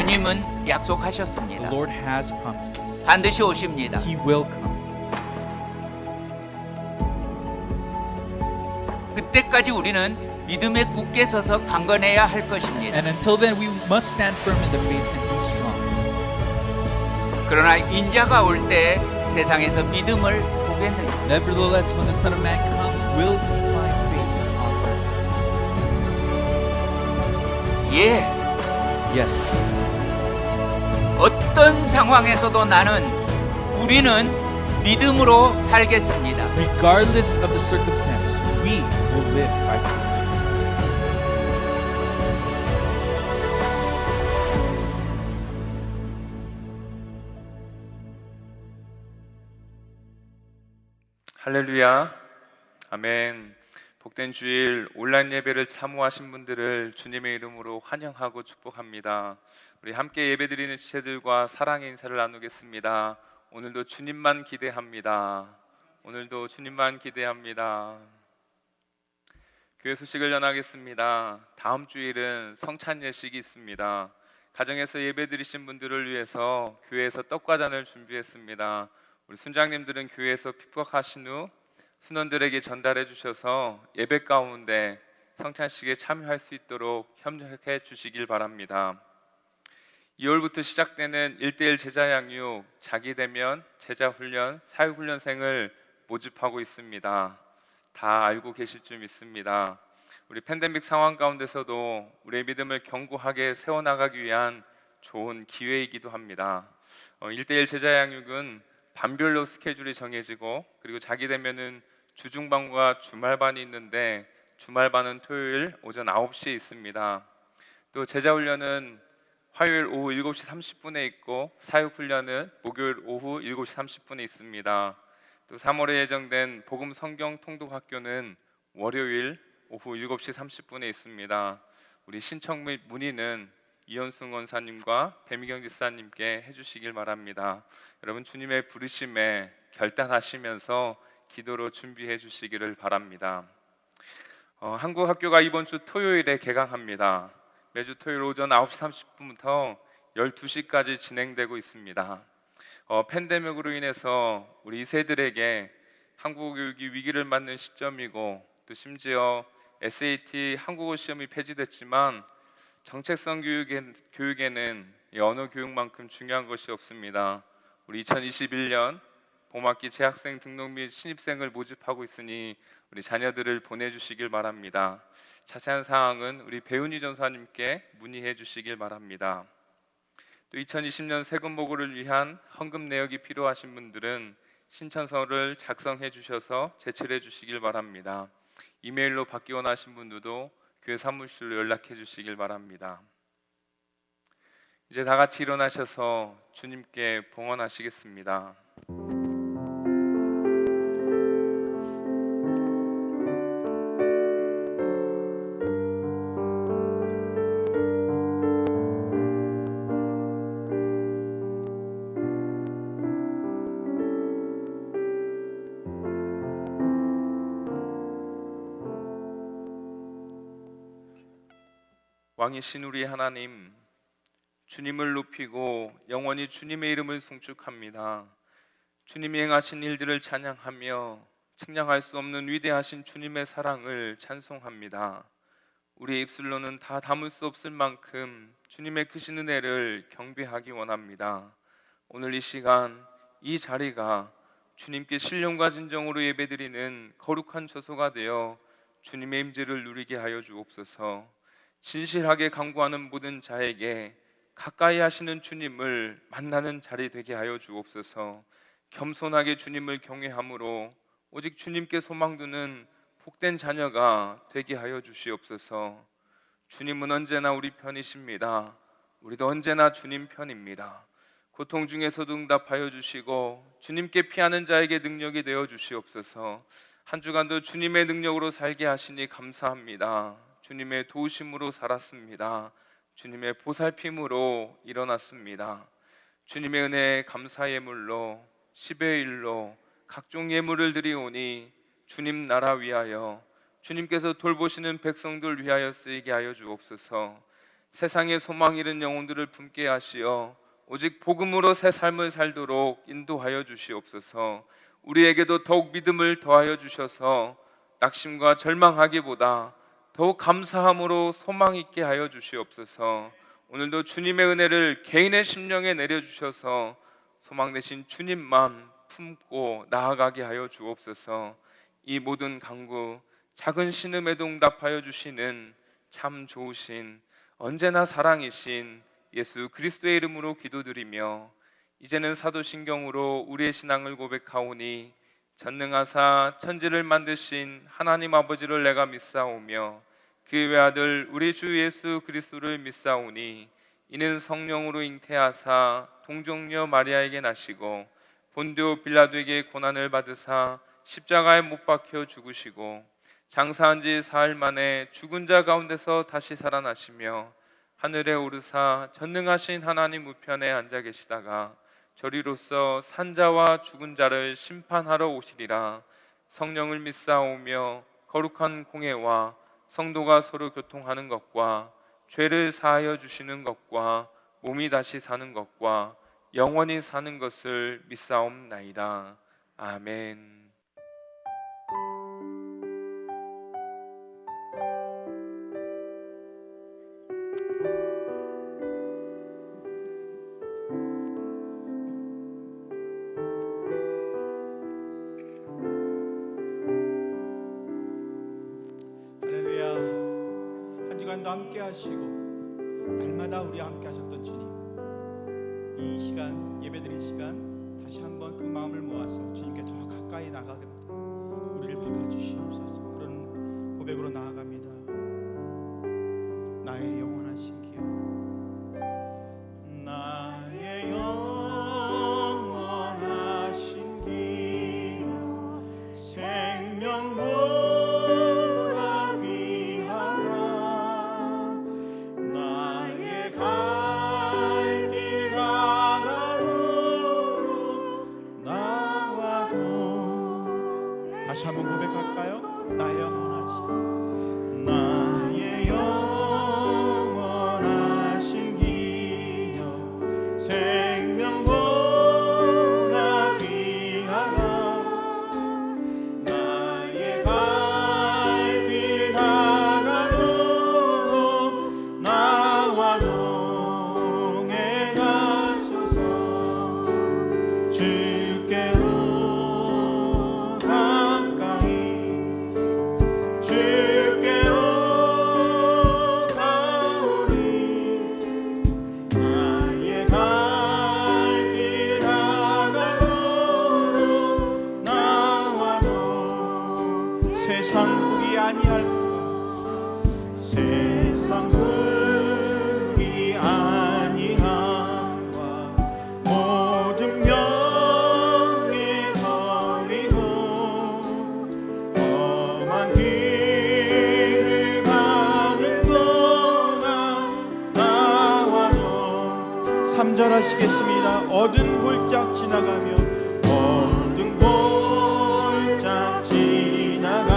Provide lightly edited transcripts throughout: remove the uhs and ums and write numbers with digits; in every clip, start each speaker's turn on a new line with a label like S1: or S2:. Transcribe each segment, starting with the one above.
S1: 주님은
S2: The
S1: 약속하셨습니다.
S2: Lord has promised this.
S1: 반드시 오십니다.
S2: He will come.
S1: 그때까지 우리는 믿음에 굳게 서서 강건해야 할 것입니다.
S2: And until then, we must stand firm in the faith and be strong.
S1: 그러나 인자가 올 때 세상에서 믿음을 보겠느냐?
S2: Nevertheless, when the Son of Man comes, will he find faith on earth?
S1: 예,
S2: Yes.
S1: 어떤 상황에서도 우리는 믿음으로 살겠습니다.
S2: Regardless of the circumstance, we will live by faith.
S3: 할렐루야, 아멘. 복된 주일 온라인 예배를 사모하신 분들을 주님의 이름으로 환영하고 축복합니다. 우리 함께 예배드리는 지체들과 사랑의 인사를 나누겠습니다. 오늘도 주님만 기대합니다. 오늘도 주님만 기대합니다. 교회 소식을 전하겠습니다. 다음 주일은 성찬 예식이 있습니다. 가정에서 예배드리신 분들을 위해서 교회에서 떡과 잔을 준비했습니다. 우리 순장님들은 교회에서 픽박하신 후 순원들에게 전달해 주셔서 예배 가운데 성찬식에 참여할 수 있도록 협력해 주시길 바랍니다. 2월부터 시작되는 1:1 제자 양육, 자기 대면, 제자 훈련, 사육 훈련생을 모집하고 있습니다. 다 알고 계실 줄 믿습니다. 우리 팬데믹 상황 가운데서도 우리의 믿음을 견고하게 세워나가기 위한 좋은 기회이기도 합니다. 1:1 제자 양육은 반별로 스케줄이 정해지고, 그리고 자기 대면은 주중반과 주말반이 있는데 주말반은 토요일 오전 9시에 있습니다. 또 제자훈련은 화요일 오후 7시 30분에 있고, 사육훈련은 목요일 오후 7시 30분에 있습니다. 또 3월에 예정된 복음 성경 통독학교는 월요일 오후 7시 30분에 있습니다. 우리 신청 및 문의는 이현승 원사님과 배미경 지사님께 해주시길 바랍니다. 여러분, 주님의 부르심에 결단하시면서 기도로 준비해 주시기를 바랍니다. 한국 학교가 이번 주 토요일에 개강합니다. 매주 토요일 오전 9시 30분부터 12시까지 진행되고 있습니다. 팬데믹으로 인해서 우리 2세들에게 한국어 교육이 위기를 맞는 시점이고, 또 심지어 SAT 한국어 시험이 폐지됐지만 정체성 교육에는 언어 교육만큼 중요한 것이 없습니다. 우리 2021년 봄학기 재학생 등록 및 신입생을 모집하고 있으니 우리 자녀들을 보내주시길 바랍니다. 자세한 사항은 우리 배은희 전사님께 문의해 주시길 바랍니다. 또 2020년 세금 보고를 위한 헌금 내역이 필요하신 분들은 신청서를 작성해 주셔서 제출해 주시길 바랍니다. 이메일로 받기 원하신 분들도 교회 사무실로 연락해 주시길 바랍니다. 이제 다 같이 일어나셔서 주님께 봉헌하시겠습니다. 왕이신 우리 하나님, 주님을 높이고 영원히 주님의 이름을 송축합니다. 주님이 행하신 일들을 찬양하며 측량할 수 없는 위대하신 주님의 사랑을 찬송합니다. 우리의 입술로는 다 담을 수 없을 만큼 주님의 크신 은혜를 경배하기 원합니다. 오늘 이 시간, 이 자리가 주님께 신령과 진정으로 예배드리는 거룩한 처소가 되어 주님의 임재를 누리게 하여 주옵소서. 진실하게 간구하는 모든 자에게 가까이 하시는 주님을 만나는 자리 되게 하여 주옵소서. 겸손하게 주님을 경외함으로 오직 주님께 소망두는 복된 자녀가 되게 하여 주시옵소서. 주님은 언제나 우리 편이십니다. 우리도 언제나 주님 편입니다. 고통 중에서도 응답하여 주시고 주님께 피하는 자에게 능력이 되어 주시옵소서. 한 주간도 주님의 능력으로 살게 하시니 감사합니다. 주님의 도우심으로 살았습니다. 주님의 보살핌으로 일어났습니다. 주님의 은혜에 감사 예물로 10의 1로 각종 예물을 드리오니 주님 나라 위하여, 주님께서 돌보시는 백성들 위하여 쓰이게 하여 주옵소서. 세상에 소망 잃은 영혼들을 품게 하시어 오직 복음으로 새 삶을 살도록 인도하여 주시옵소서. 우리에게도 더욱 믿음을 더하여 주셔서 낙심과 절망하기보다 더욱 감사함으로 소망 있게 하여 주시옵소서. 오늘도 주님의 은혜를 개인의 심령에 내려주셔서 소망 되신 주님만 품고 나아가게 하여 주옵소서. 이 모든 간구 작은 신음에도 응답하여 주시는 참 좋으신 언제나 사랑이신 예수 그리스도의 이름으로 기도드리며 이제는 사도신경으로 우리의 신앙을 고백하오니 전능하사 천지를 만드신 하나님 아버지를 내가 믿사오며 그 외아들 우리 주 예수 그리스도를 믿사오니 이는 성령으로 잉태하사 동정녀 마리아에게 나시고 본디오 빌라도에게 고난을 받으사 십자가에 못 박혀 죽으시고 장사한 지 사흘 만에 죽은 자 가운데서 다시 살아나시며 하늘에 오르사 전능하신 하나님 우편에 앉아 계시다가 저리로서 산자와 죽은 자를 심판하러 오시리라. 성령을 믿사오며 거룩한 공회와 성도가 서로 교통하는 것과 죄를 사하여 주시는 것과 몸이 다시 사는 것과 영원히 사는 것을 믿사옵나이다. 아멘.
S4: 할렐루야. 한 주간도 함께 하시고 날마다 우리와 함께 하셨던 주님, 이 시간 예배드린 시간 다시 한번 그 마음을 모아서 주님께 더 가까이 나가겠다. 우리를 받아주시옵소서. 그런 고백으로 나아갑니다. 나의 영원하신 기여, 나의 영원하신 기여, 생명보다 귀하라. 나의 갈 길 다가오로 나와도. 다시 한번 고백할까요? 나의 영원하신, 나의 영원하신 기여, 생명보다 귀하라. 나의 갈 길 다가오로 나와 동행하소서. 주께로 가까이, 주께로 가오리. 나의 갈 길 다가오로 나와도 세상 보기 아니할까. 세상 보기 아니함과 모든 명예 버리고 험한 길을 가는 거나 나와도. 3절 하시겠습니다. 어두운 골짝 지나가며, 어두운 골짝 지나가며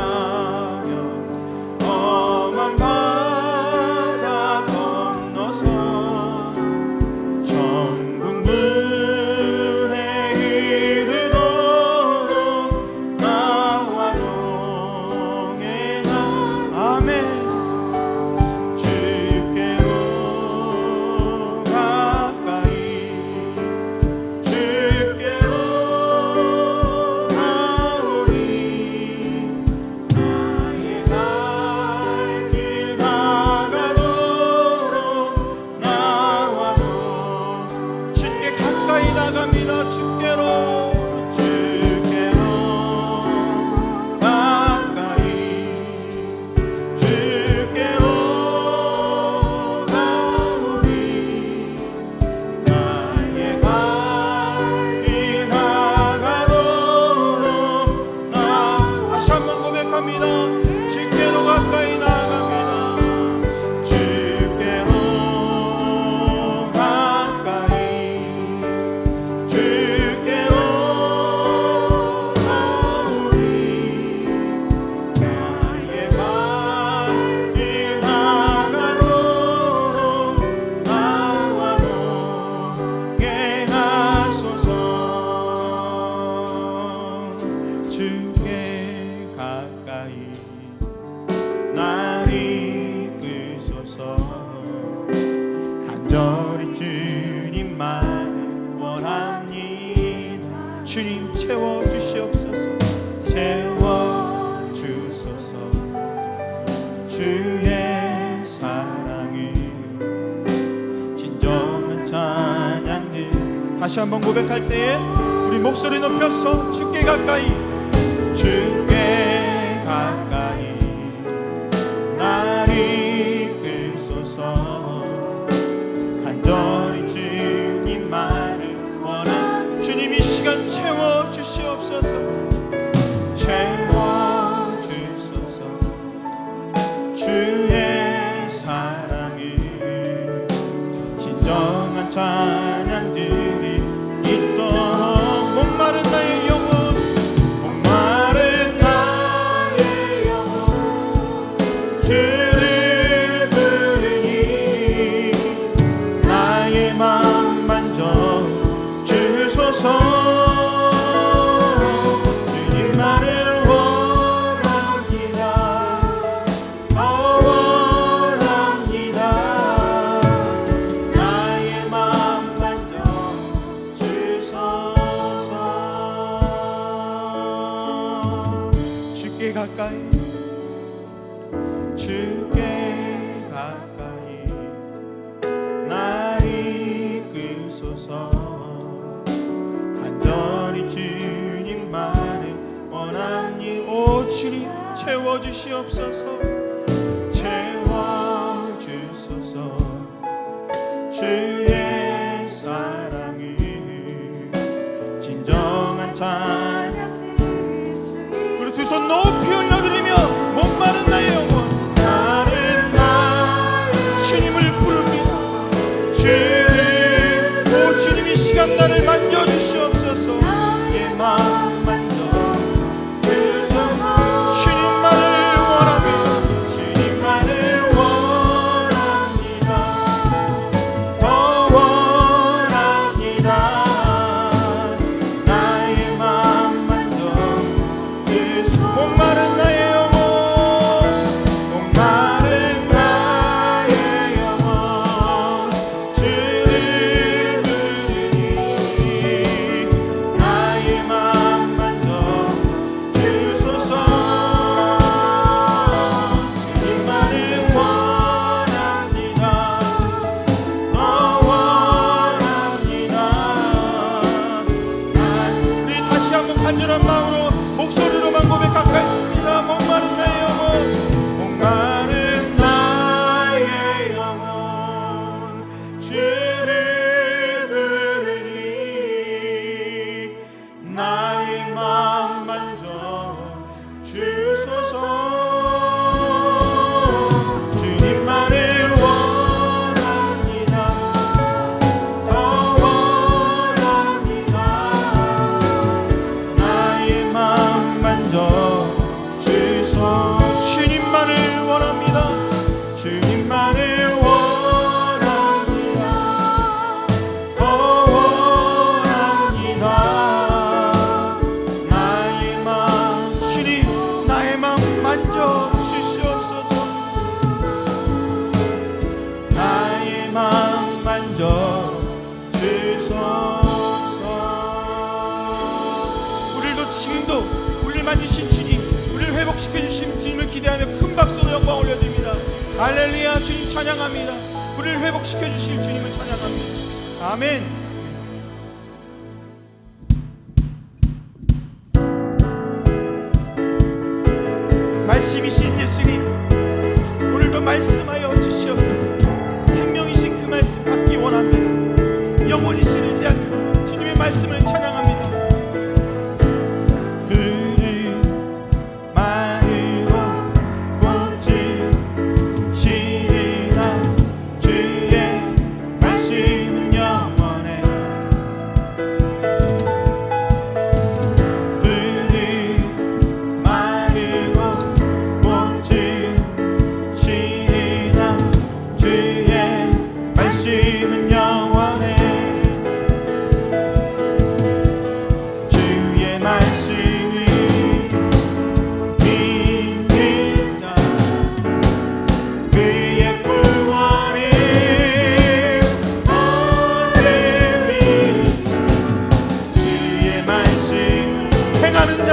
S4: 험한 바다 건너서 천국 문에 이르도록 나와 동행하. 아멘. 주께로 가까이, 주께로 다시 한번 고백할 때에 우리 목소리 높여서 주께 가까이, 주께 가까이 날 이끌소서. 간절히 주님만을 원한 주님 이 시간 채워주시옵소서. 채워주소서. 주의 사랑이 진정한 찬양들이 있도록 목마른 나의 영혼, 목마른 나의 영혼 주를 부르니 나의 맘 만져 주소서. 주님만을 원합니다. 원합니다. 나의 맘 만져 주소서. 주께 가까이, 주께 가까이 날 이끌소서. 간절히 주님만을 원하니 오 주님 채워주시옵소서. 채워주소서. 주의 사랑이 진정한 찬양. 우리 두 손 높이 올려드리며 목마른 나의 영혼, 마른 나 주님을 부릅니다. 주님, 오 주님 이 시간 나를 만져주시옵소서. 내 마음 만져 주소서. 주님만을 원합니다. 주님만을 원합니다. 더 원합니다. 나의 마음 만져 주소서. 목마른 나의 영혼, 목마른 나의 영혼 주를 부르니 나의 마음 만져 주소서. 주님만을 원합니다. 더 원합니다. 우리 다시 한번 간절한 마음으로 목소리로만 고백할까입니다. 목마른 나의 영혼, 목마른 나의 영혼 주를 부르니 나의 마음 만져 주소서. 주님만을 원합니다. 더 원합니다. 나의 마음 만져 주소서. 주님만을 원합니다. 주님만을 원합니다. 더 원합니다. 나의 마음, 주님 나의 마음 만져 주시옵소서. 나의 마음 만져 주소서. 우리도 지금도 우리를 만지신 주님, 우리를 회복시켜 주신 주님을 기대하며 큰 박수로 영광 올려드립니다. 할렐루야. 주님 찬양합니다. 우리를 회복시켜 주실 주님을 찬양합니다. 아멘. 말씀이신 예수님, 오늘도 말씀하여 주시옵소서. 생명이신 그 말씀 받기 원합니다. 영원이신 의지하는 주님의 말씀을 찬양합니다. 말으로 꽃이 시리나 주의 말씀은 영원해. 말으로 꽃이 시리나 주의 말씀은 영원해. 주의 말씀이 믿는 자 그의 구원이 얻으리. 주의 말씀을 행하는 자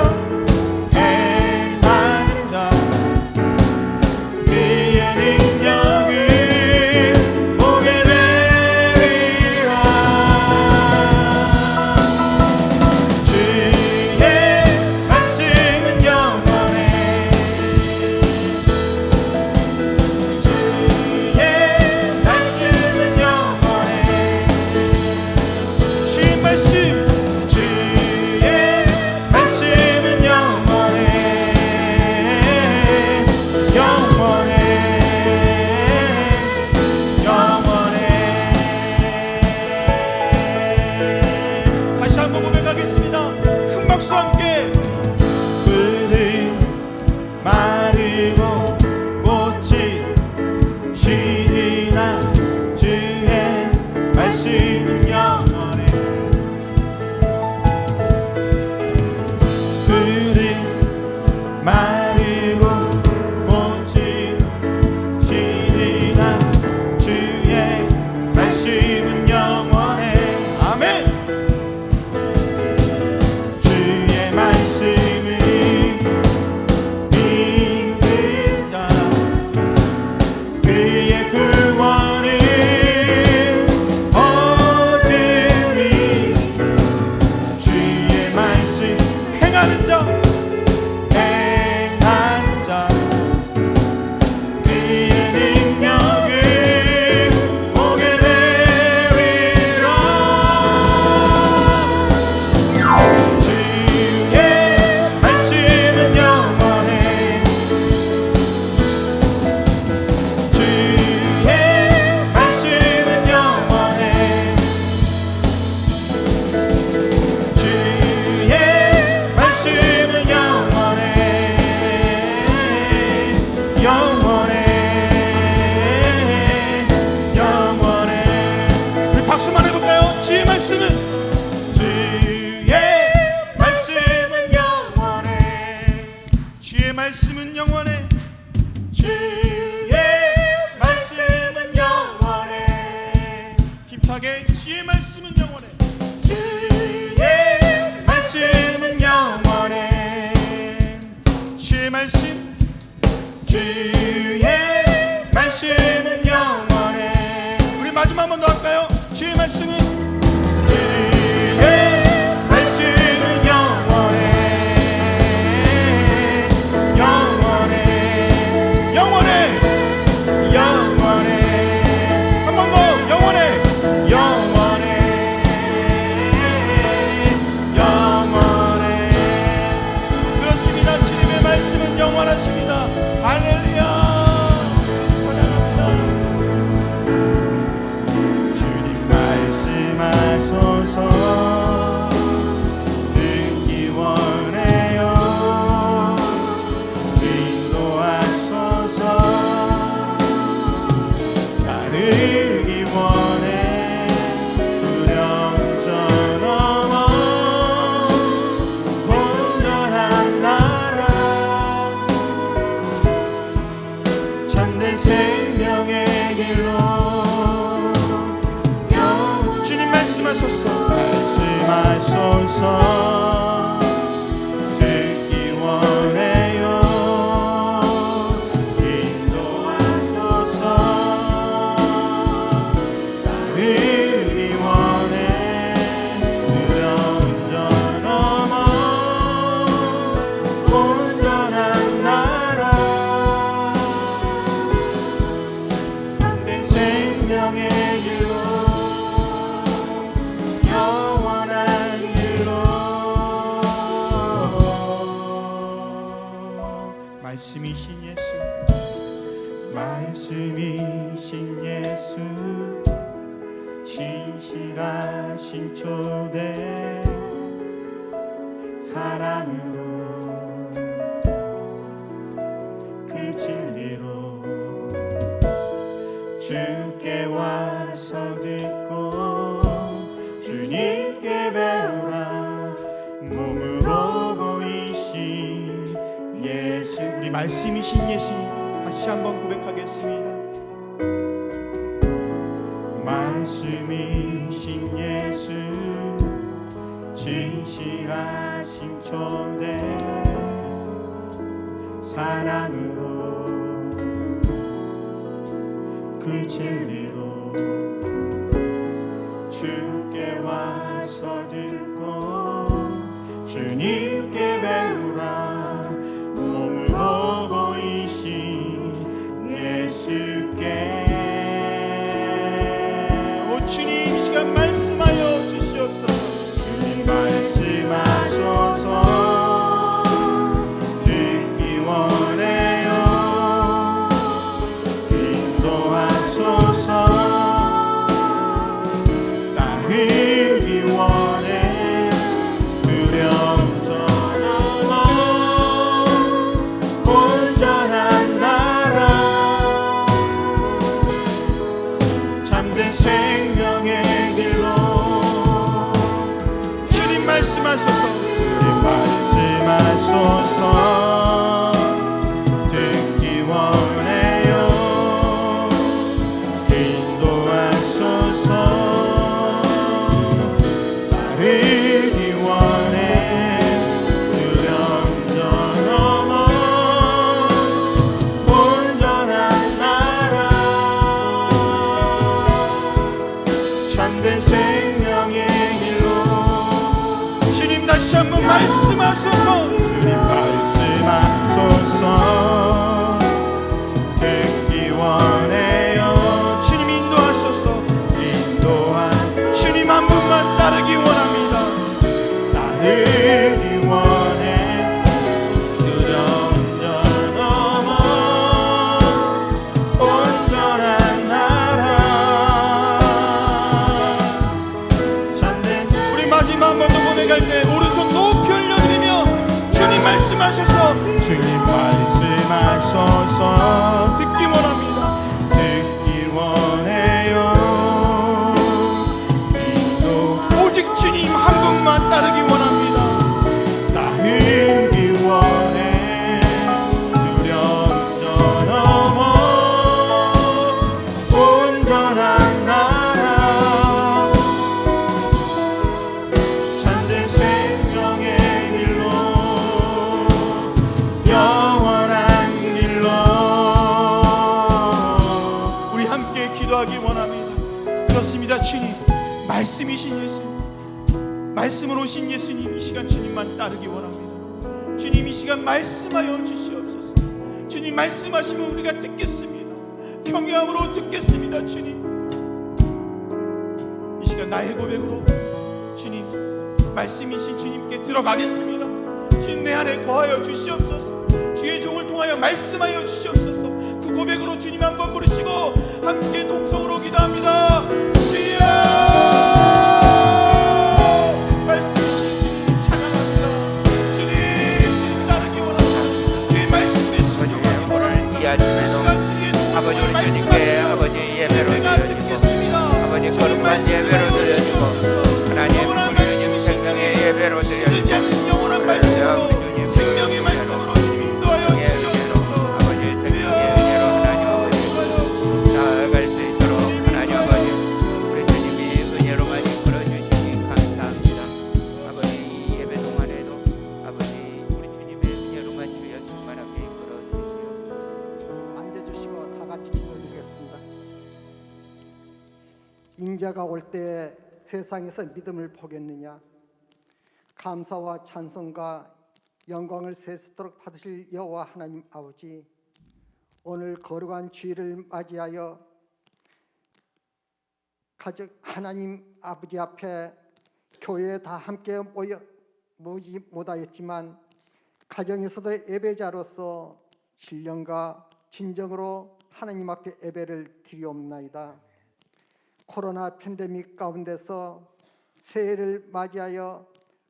S4: 그의 능력을 보게 되리라. 우리의 구원은 얻으리. 주의 말씀 행하는 자, 행하는 자, 그의 능력은 오게 되리라. 주의 말씀은 영원해. 주의 말씀은 영원해. 주의 말씀은 영원해. 영원해. 영원해. 우리 박수만 해볼까요? 주의 말씀은, 주의 말씀은 영원해. 주의 말씀은 영원해. 주의 말씀은 영원해. 힘차게 주의 말씀은 영원해. 주의 말씀은 영원해. 주의 말씀, 주의 말씀은 영원해. 우리 마지막 한 번 더 할까요? 주의 말씀은, 주의 말씀은 영원해. 영원해. 영원해. 영원해. 한 번 더. 영원해. 영원해. 영원해. 그렇습니다. 주님의 말씀은 영원하십니다. 할렐루야. 찬양합니다. 주님 말씀하소서. 듣기 원해요. 인도하소서. 따르기 원해. 두려움 넘어 온전한 나라. 참된 생명의 길로. 주님 말씀하소서. 말씀하소서. 듣기 원해요. 인도하소서. 따르기 원해. 두려움 넘어 온전한 나라. 참된 생명의 길로. 영원한 길로. 말씀이신 예수, 말씀이신 예수, 진실하신 초대 사랑으로 그 진리로 주께 와서 듣고 주님께 배우라. 몸으로 보이신 예수, 우리 말씀이신 예수님 다시 한번 고백하겠습니다. 말씀이신 예수, 진실하신 초대 사랑으로 그 진리로 주께 와서 듣고 주님께 배우라. 몸으로 보이신 예수께. 오 주님, 이 시간 말씀하여 주시옵소서. 주님 말씀하소서. 듣기 원해요. 인도하소서. 따르기 원해. 두려움 넘어 온전한 나라. 참된 생명의 길로. 말씀하소서. 주님 말씀하소서. 듣기 원해요. 주님 인도하소서. 인도한 주님 한 분만 따르기 원합니다. 따르기 원해. 두려움 넘어 온전한 나라. 잠든 우리 마지막 한 번 더 고백할 때 오른손 높이 올려드리며 주님 말씀하소서. 주님 말씀하소서. 듣기 원합니다. 듣기 원해요. 인도 오직 주님 한 분만 따르기 원합니다. 따르기 원해. 두려움 넘어 온전한 나라. 참된 생명의 길로 영원한 길로 우리 함께 기도하기 원합니다. 그렇습니다. 주님 말씀이신 예수님, 말씀으로 오신 예수님, 이 시간 주님만 따르기 원합니다. 주님 이 시간 말씀하여 주시옵소서. 주님 말씀하시면 우리가 듣겠습니다. 경외함으로 듣겠습니다. 주님 이 시간 나의 고백으로 주님 말씀이신 주님께 들어가겠습니다. 주님 내 안에 거하여 주시옵소서. 주의 종을 통하여 말씀하여 주시옵소서. 그 고백으로 주님 한번 부르시고 함께 동성으로 기도합니다. 주여 말씀이신 주님 찬양합니다. 주님 따르기 원합니다. 주의 말씀에 순종하기 원합니다.
S1: 이 아침에도 아버지 우리 주님께 아버지 예배로 드려지고 아버지 거룩한 예배로 드려지고 하나님 우리 주님 생명의 예배로 드려지고
S4: 영원한 말씀으로 생명의 말씀으로 주님 인도하여 주시옵소서.
S1: 아버지 생명의 은혜로 하나님 아버지 나아갈 수 있도록 하나님 아버지 우리 주님이 은혜로만 이끌어 주시니 감사합니다. 아버지 이 예배 동안에도 아버지 우리 주님의 은혜로만 주여 충만하게 이끌어 주시옵소서.
S5: 앉아주시고 다 같이 기도드리겠습니다. 인자가 올 때 세상에서 믿음을 보겠느냐. 감사와 찬송과 영광을 세세토록 받으실 여호와 하나님 아버지, 오늘 거룩한 주일을 맞이하여 가족 하나님 아버지 앞에 교회에 다 함께 모이지 못하였지만 가정에서도 예배자로서 신령과 진정으로 하나님 앞에 예배를 드리옵나이다. 코로나 팬데믹 가운데서 새해를 맞이하여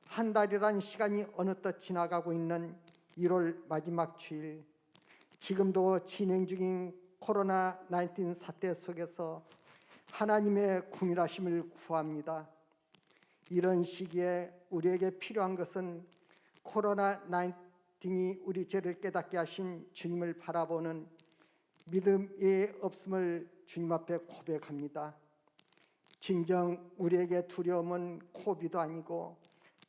S5: 한 달이란 시간이 어느덧 지나가고 있는 1월 마지막 주일, 지금도 진행 중인 코로나 19 사태 속에서 하나님의 궁일하심을 구합니다. 이런 시기에 우리에게 필요한 것은 코로나 19이 우리 죄를 깨닫게 하신 주님을 바라보는 믿음이 없음을 주님 앞에 고백합니다. 진정 우리에게 두려움은 코비도 아니고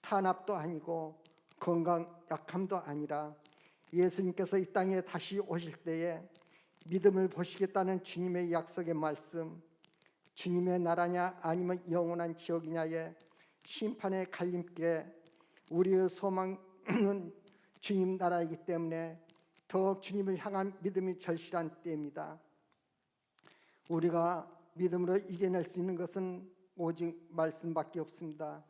S5: 탄압도 아니고 건강 약함도 아니라 예수님께서 이 땅에 다시 오실 때에 믿음을 보시겠다는 주님의 약속의 말씀, 주님의 나라냐 아니면 영원한 지옥이냐의 심판의 갈림길에 우리의 소망은 주님 나라이기 때문에 더욱 주님을 향한 믿음이 절실한 때입니다. 우리가 믿음으로 이겨낼 수 있는 것은 오직 말씀밖에 없습니다.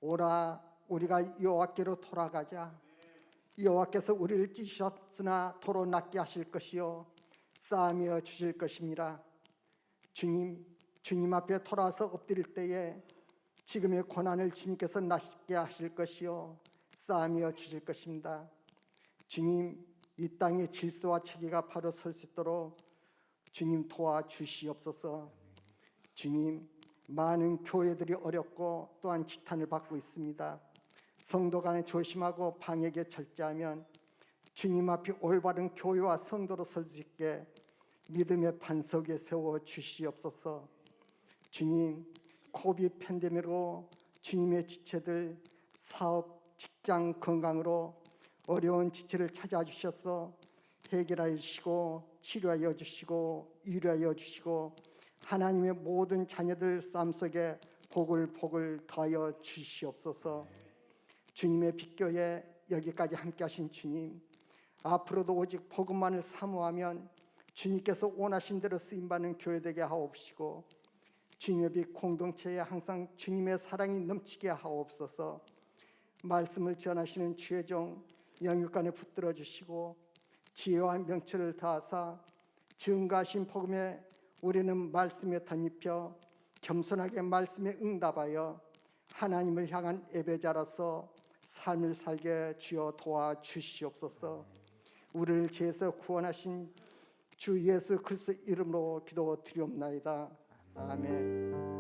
S5: 오라 우리가 여호와께로 돌아가자. 여호와께서 우리를 찢으셨으나 도로 낫게 하실 것이요 쌓으며 주실 것입니다. 주님 앞에 돌아서 엎드릴 때에 지금의 고난을 주님께서 낫게 하실 것이요 쌓으며 주실 것입니다. 주님, 이 땅의 질서와 체계가 바로 설 수 있도록 주님 도와주시옵소서. 주님, 많은 교회들이 어렵고 또한 지탄을 받고 있습니다. 성도 간에 조심하고 방역에 철저하면 주님 앞에 올바른 교회와 성도로 설 수 있게 믿음의 반석에 세워 주시옵소서. 주님, 코비드 팬데믹으로 주님의 지체들 사업, 직장, 건강으로 어려운 지체를 찾아주셔서 해결하여 주시고 치료하여 주시고 위로하여 주시고 하나님의 모든 자녀들 삶 속에 복을 더하여 주시옵소서. 주님의 빛교에 여기까지 함께 하신 주님, 앞으로도 오직 복음만을 사모하면 주님께서 원하신 대로 쓰임받는 교회 되게 하옵시고, 주님의 빛 공동체에 항상 주님의 사랑이 넘치게 하옵소서. 말씀을 전하시는 주의 종 영육간에 붙들어 주시고 지혜와 명철을 다하사 증거하신 복음에 우리는 말씀에 덧입혀 겸손하게 말씀에 응답하여 하나님을 향한 예배자로서 삶을 살게 주여 도와주시옵소서. 우리를 죄에서 구원하신 주 예수 그리스도 이름으로 기도드리옵나이다. 아멘.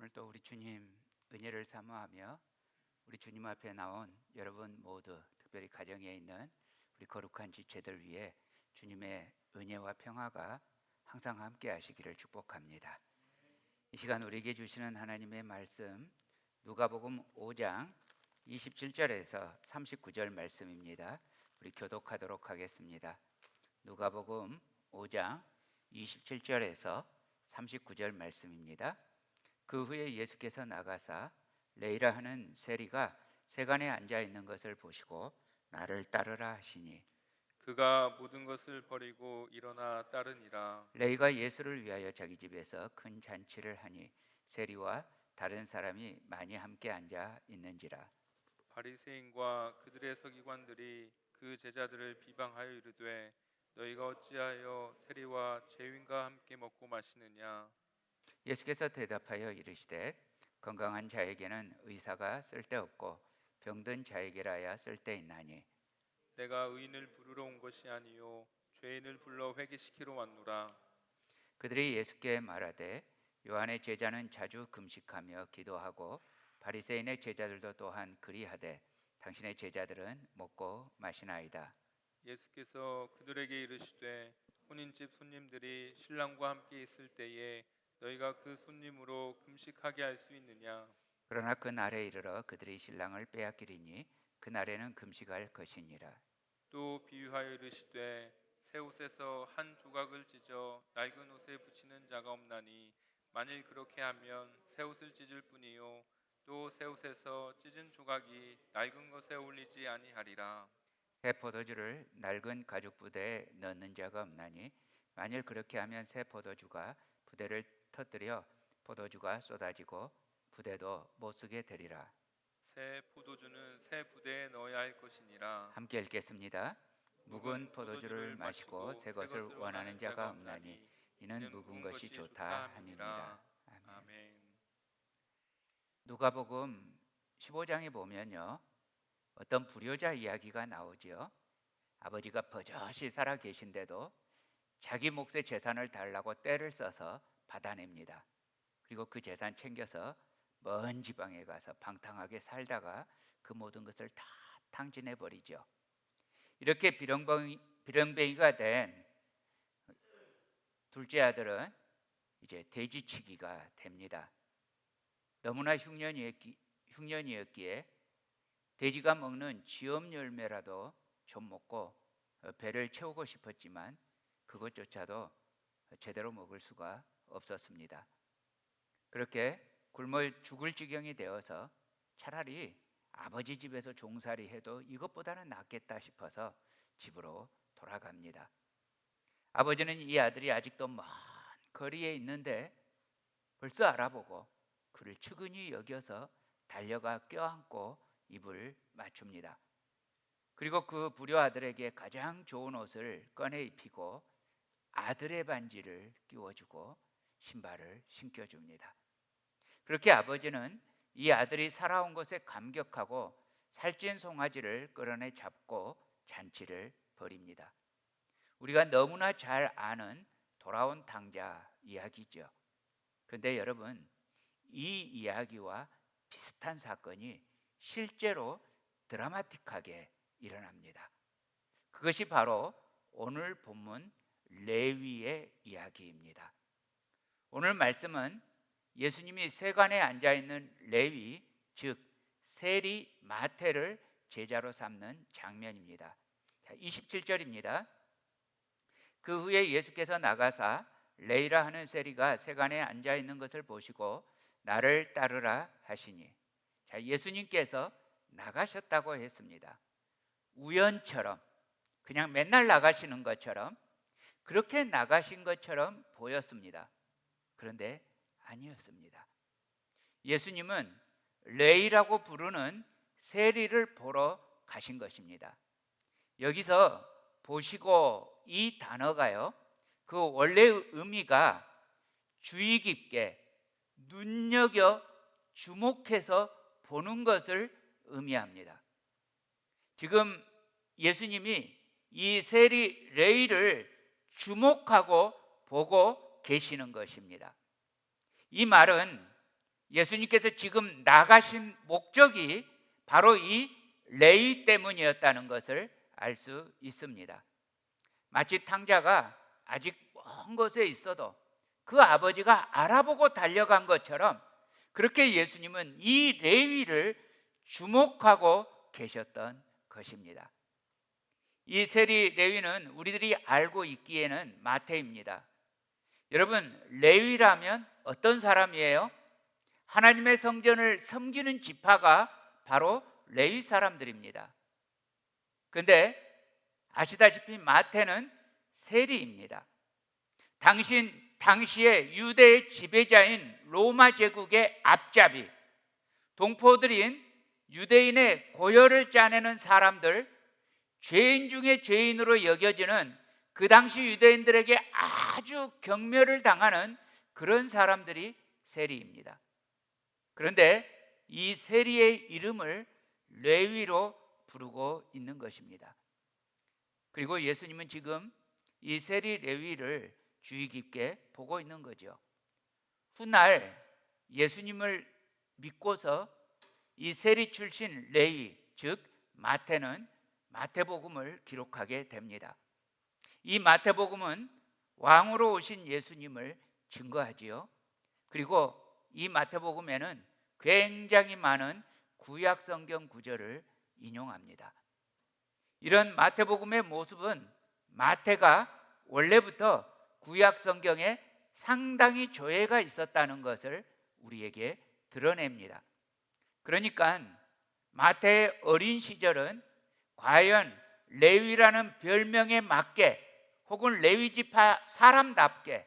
S1: 오늘도 우리 주님 은혜를 사모하며 우리 주님 앞에 나온 여러분 모두, 특별히 가정에 있는 우리 거룩한 지체들 위해 주님의 은혜와 평화가 항상 함께 하시기를 축복합니다. 이 시간 우리에게 주시는 하나님의 말씀, 누가복음 5장 27절에서 39절 말씀입니다. 우리 교독하도록 하겠습니다. 누가복음 5장 27절에서 39절 말씀입니다. 그 후에 예수께서 나가사 레이라 하는 세리가 세간에 앉아 있는 것을 보시고 나를 따르라 하시니,
S3: 그가 모든 것을 버리고 일어나 따르니라.
S1: 레이가 예수를 위하여 자기 집에서 큰 잔치를 하니 세리와 다른 사람이 많이 함께 앉아 있는지라.
S3: 바리새인과 그들의 서기관들이 그 제자들을 비방하여 이르되 너희가 어찌하여 세리와 죄인과 함께 먹고 마시느냐.
S1: 예수께서 대답하여 이르시되 건강한 자에게는 의사가 쓸데없고 병든 자에게라야 쓸데있나니,
S3: 내가 의인을 부르러 온 것이 아니요 죄인을 불러 회개시키러 왔노라.
S1: 그들이 예수께 말하되 요한의 제자는 자주 금식하며 기도하고 바리새인의 제자들도 또한 그리하되 당신의 제자들은 먹고 마시나이다.
S3: 예수께서 그들에게 이르시되 혼인집 손님들이 신랑과 함께 있을 때에 너희가 그 손님으로 금식하게 할 수 있느냐.
S1: 그러나 그 날에 이르러 그들이 신랑을 빼앗기리니 그 날에는 금식할 것이니라.
S3: 또 비유하여 이르시되 새 옷에서 한 조각을 찢어 낡은 옷에 붙이는 자가 없나니 만일 그렇게 하면 새 옷을 찢을 뿐이요 또 새 옷에서 찢은 조각이 낡은 것에 어울리지 아니하리라.
S1: 새 포도주를 낡은 가죽 부대에 넣는 자가 없나니 만일 그렇게 하면 새 포도주가 부대를 터뜨려 포도주가 쏟아지고 부대도 못 쓰게 되리라.
S3: 새 포도주는 새 부대에 넣어야 할 것이니라.
S1: 함께 읽겠습니다. 묵은 포도주를 마시고 새 것을 원하는 자가 없나니 이는 묵은 것이 좋다 함이니라. 아멘.
S3: 아멘.
S1: 누가복음 15장에 보면요, 어떤 불효자 이야기가 나오지요. 아버지가 버젓이 살아 계신데도 자기 몫의 재산을 달라고 떼를 써서 받아냅니다. 그리고 그 재산 챙겨서 먼 지방에 가서 방탕하게 살다가 그 모든 것을 다 탕진해 버리죠. 이렇게 비렁뱅이가 된 둘째 아들은 이제 돼지치기가 됩니다. 너무나 흉년이었기에 돼지가 먹는 쥐엄 열매라도 좀 먹고 배를 채우고 싶었지만 그것조차도 제대로 먹을 수가 없었습니다. 그렇게 굶어 죽을 지경이 되어서 차라리 아버지 집에서 종살이 해도 이것보다는 낫겠다 싶어서 집으로 돌아갑니다. 아버지는 이 아들이 아직도 먼 거리에 있는데 벌써 알아보고 그를 측은히 여겨서 달려가 껴안고 입을 맞춥니다. 그리고 그 불효 아들에게 가장 좋은 옷을 꺼내 입히고 아들의 반지를 끼워주고 신발을 신겨줍니다. 그렇게 아버지는 이 아들이 살아온 것에 감격하고 살찐 송아지를 끌어내 잡고 잔치를 벌입니다. 우리가 너무나 잘 아는 돌아온 당자 이야기죠. 그런데 여러분,
S6: 이 이야기와 비슷한 사건이 실제로 드라마틱하게 일어납니다. 그것이 바로 오늘 본문 레위의 이야기입니다. 오늘 말씀은 예수님이 세관에 앉아 있는 레위, 즉 세리 마태를 제자로 삼는 장면입니다. 27절입니다. 그 후에 예수께서 나가사 레위라 하는 세리가 세관에 앉아 있는 것을 보시고 나를 따르라 하시니, 예수님께서 나가셨다고 했습니다. 우연처럼, 그냥 맨날 나가시는 것처럼, 그렇게 나가신 것처럼 보였습니다. 그런데 아니었습니다. 예수님은 레위라고 부르는 세리를 보러 가신 것입니다. 여기서 보시고 이 단어가요, 그 원래 의미가 주의 깊게 눈여겨 주목해서 보는 것을 의미합니다. 지금 예수님이 이 세리 레위를 주목하고 보고 계시는 것입니다. 이 말은 예수님께서 지금 나가신 목적이 바로 이 레위 때문이었다는 것을 알 수 있습니다. 마치 탕자가 아직 먼 곳에 있어도 그 아버지가 알아보고 달려간 것처럼 그렇게 예수님은 이 레위를 주목하고 계셨던 것입니다. 이 세리 레위는 우리들이 알고 있기에는 마태입니다. 여러분, 레위라면 어떤 사람이에요? 하나님의 성전을 섬기는 지파가 바로 레위 사람들입니다. 그런데 아시다시피 마태는 세리입니다. 당시에 유대의 지배자인 로마 제국의 앞잡이, 동포들인 유대인의 고열을 짜내는 사람들, 죄인 중에 죄인으로 여겨지는 그 당시 유대인들에게 아주 경멸을 당하는 그런 사람들이 세리입니다. 그런데 이 세리의 이름을 레위로 부르고 있는 것입니다. 그리고 예수님은 지금 이 세리 레위를 주의 깊게 보고 있는 거죠. 훗날 예수님을 믿고서 이 세리 출신 레위, 즉 마태는 마태복음을 기록하게 됩니다. 이 마태복음은 왕으로 오신 예수님을 증거하지요. 그리고 이 마태복음에는 굉장히 많은 구약 성경 구절을 인용합니다. 이런 마태복음의 모습은 마태가 원래부터 구약 성경에 상당히 조예가 있었다는 것을 우리에게 드러냅니다. 그러니까 마태의 어린 시절은 과연 레위라는 별명에 맞게 혹은 레위 지파 사람답게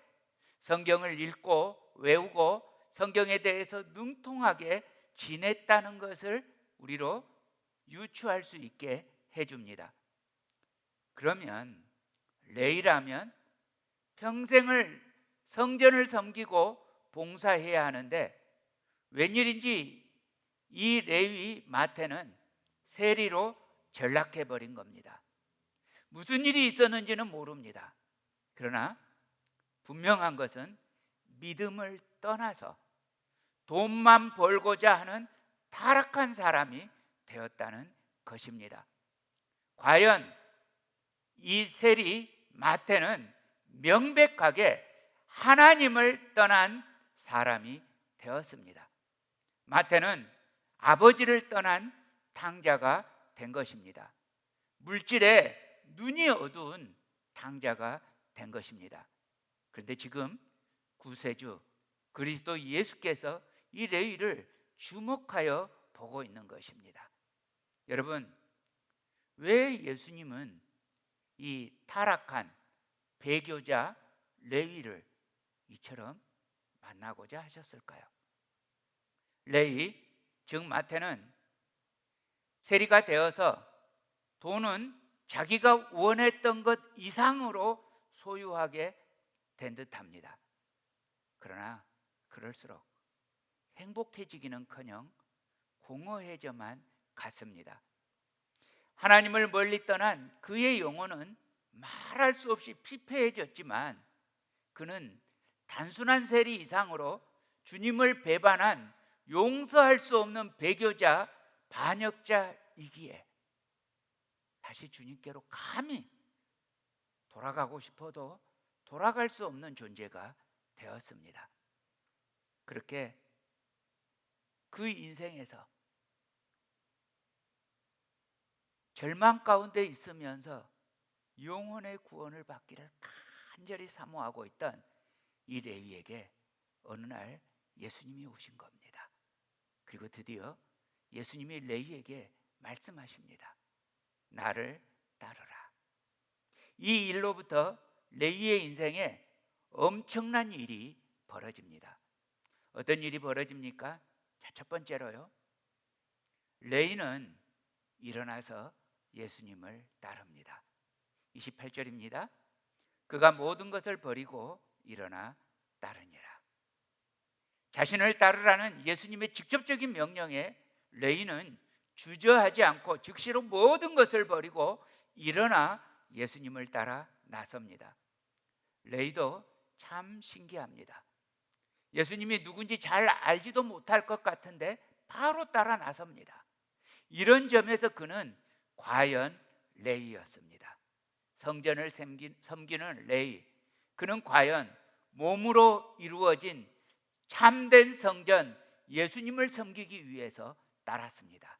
S6: 성경을 읽고 외우고 성경에 대해서 능통하게 지냈다는 것을 우리로 유추할 수 있게 해줍니다. 그러면 레위라면 평생을 성전을 섬기고 봉사해야 하는데 웬일인지 이 레위 마태는 세리로 전락해버린 겁니다. 무슨 일이 있었는지는 모릅니다. 그러나 분명한 것은 믿음을 떠나서 돈만 벌고자 하는 타락한 사람이 되었다는 것입니다. 과연 이 세리 마태는 명백하게 하나님을 떠난 사람이 되었습니다. 마태는 아버지를 떠난 탕자가 된 것입니다. 물질에 눈이 어두운 탕자가 된 것입니다. 그런데 지금 구세주 그리스도 예수께서 이 레위를 주목하여 보고 있는 것입니다. 여러분, 왜 예수님은 이 타락한 배교자 레위를 이처럼 만나고자 하셨을까요? 레위, 즉 마태는 세리가 되어서 돈은 자기가 원했던 것 이상으로 소유하게 된 듯합니다. 그러나 그럴수록 행복해지기는커녕 공허해져만 갔습니다. 하나님을 멀리 떠난 그의 영혼은 말할 수 없이 피폐해졌지만 그는 단순한 세리 이상으로 주님을 배반한 용서할 수 없는 배교자, 반역자이기에 다시 주님께로 감히 돌아가고 싶어도 돌아갈 수 없는 존재가 되었습니다. 그렇게 그 인생에서 절망 가운데 있으면서 영혼의 구원을 받기를 간절히 사모하고 있던 이 레위에게 어느 날 예수님이 오신 겁니다. 그리고 드디어 예수님이 레위에게 말씀하십니다. 나를 따르라. 이 일로부터 레위의 인생에 엄청난 일이 벌어집니다. 어떤 일이 벌어집니까? 자, 첫 번째로요, 레위는 일어나서 예수님을 따릅니다. 28절입니다. 그가 모든 것을 버리고 일어나 따르니라. 자신을 따르라는 예수님의 직접적인 명령에 레위는 주저하지 않고 즉시로 모든 것을 버리고 일어나 예수님을 따라 나섭니다. 레위도 참 신기합니다. 예수님이 누군지 잘 알지도 못할 것 같은데 바로 따라 나섭니다. 이런 점에서 그는 과연 레위였습니다. 성전을 섬기는 레위, 그는 과연 몸으로 이루어진 참된 성전 예수님을 섬기기 위해서 따랐습니다.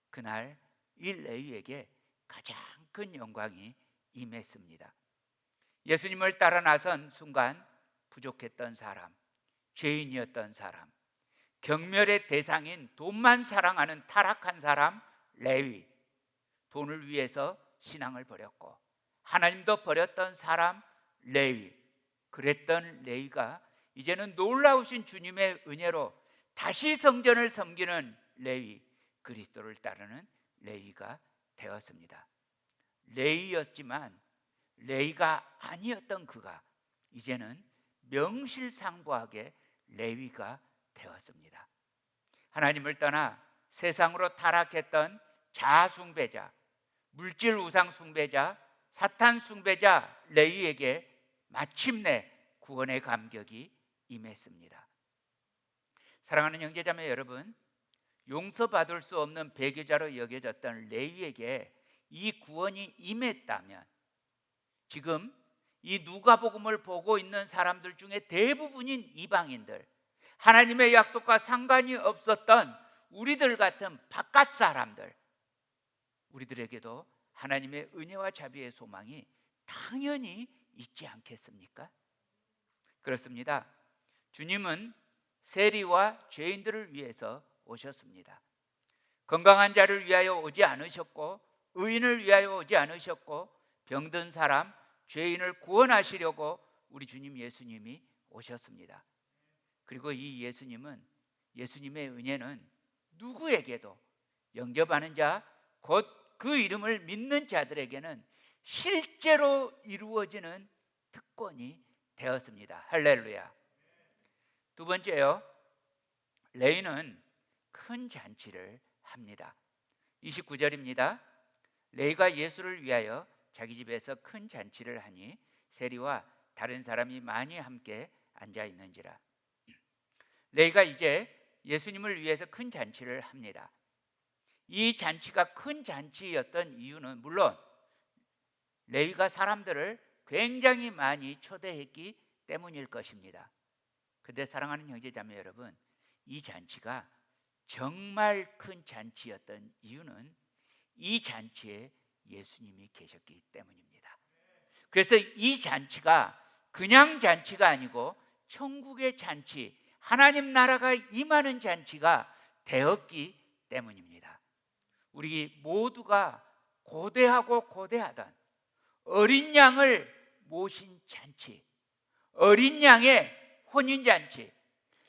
S6: 그날 이 레위에게 가장 큰 영광이 임했습니다. 예수님을 따라 나선 순간 부족했던 사람, 죄인이었던 사람, 경멸의 대상인 돈만 사랑하는 타락한 사람 레위, 돈을 위해서 신앙을 버렸고 하나님도 버렸던 사람 레위, 그랬던 레위가 이제는 놀라우신 주님의 은혜로 다시 성전을 섬기는 레위, 그리스도를 따르는 레위가 되었습니다. 레위였지만 레위가 아니었던 그가 이제는 명실상부하게 레위가 되었습니다. 하나님을 떠나 세상으로 타락했던 자아숭배자, 물질 우상 숭배자, 사탄 숭배자 레위에게 마침내 구원의 감격이 임했습니다. 사랑하는 형제자매 여러분, 용서받을 수 없는 배교자로 여겨졌던 레위에게 이 구원이 임했다면 지금 이 누가복음을 보고 있는 사람들 중에 대부분인 이방인들, 하나님의 약속과 상관이 없었던 우리들 같은 바깥 사람들, 우리들에게도 하나님의 은혜와 자비의 소망이 당연히 있지 않겠습니까? 그렇습니다. 주님은 세리와 죄인들을 위해서 오셨습니다. 건강한 자를 위하여 오지 않으셨고 의인을 위하여 오지 않으셨고 병든 사람, 죄인을 구원하시려고 우리 주님 예수님이 오셨습니다. 그리고 이 예수님의 은혜는 누구에게도 영접하는 자, 곧 그 이름을 믿는 자들에게는 실제로 이루어지는 특권이 되었습니다. 할렐루야. 두 번째요, 레위는 큰 잔치를 합니다. 29절입니다. 레위가 예수를 위하여 자기 집에서 큰 잔치를 하니 세리와 다른 사람이 많이 함께 앉아 있는지라. 레위가 이제 예수님을 위해서 큰 잔치를 합니다. 이 잔치가 큰 잔치였던 이유는 물론 레위가 사람들을 굉장히 많이 초대했기 때문일 것입니다. 그런데 사랑하는 형제자매 여러분, 이 잔치가 정말 큰 잔치였던 이유는 이 잔치에 예수님이 계셨기 때문입니다. 그래서 이 잔치가 그냥 잔치가 아니고 천국의 잔치, 하나님 나라가 임하는 잔치가 되었기 때문입니다. 우리 모두가 고대하고 고대하던 어린 양을 모신 잔치, 어린 양의 혼인잔치,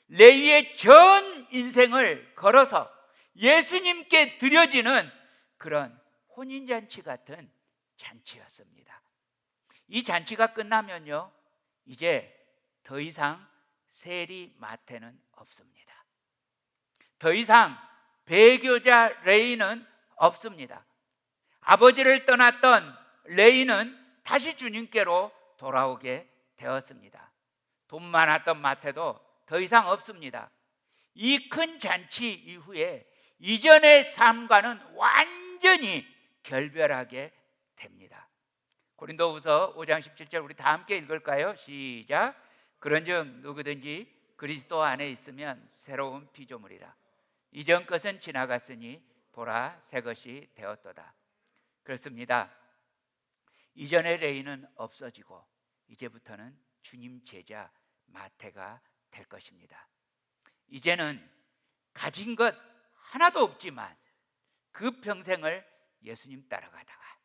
S6: 레위의 전 인생을 걸어서 예수님께 드려지는 그런 혼인잔치 같은 잔치였습니다. 이 잔치가 끝나면요, 이제 더 이상 세리 마태는 없습니다. 더 이상 배교자 레위는 없습니다. 아버지를 떠났던 레위는 다시 주님께로 돌아오게 되었습니다. 돈 많았던 마태도 더 이상 없습니다. 이 큰 잔치 이후에 이전의 삶과는 완전히 결별하게 됩니다. 고린도후서 5장 17절 우리 다 함께 읽을까요? 시작. 그런즉 누구든지 그리스도 안에 있으면 새로운 피조물이라. 이전 것은 지나갔으니 보라 새 것이 되었도다. 그렇습니다. 이전의 레위는 없어지고 이제부터는 주님 제자 마태가 될 것입니다. 이제는 가진 것 하나도 없지만 그 평생을 예수님 따라가다가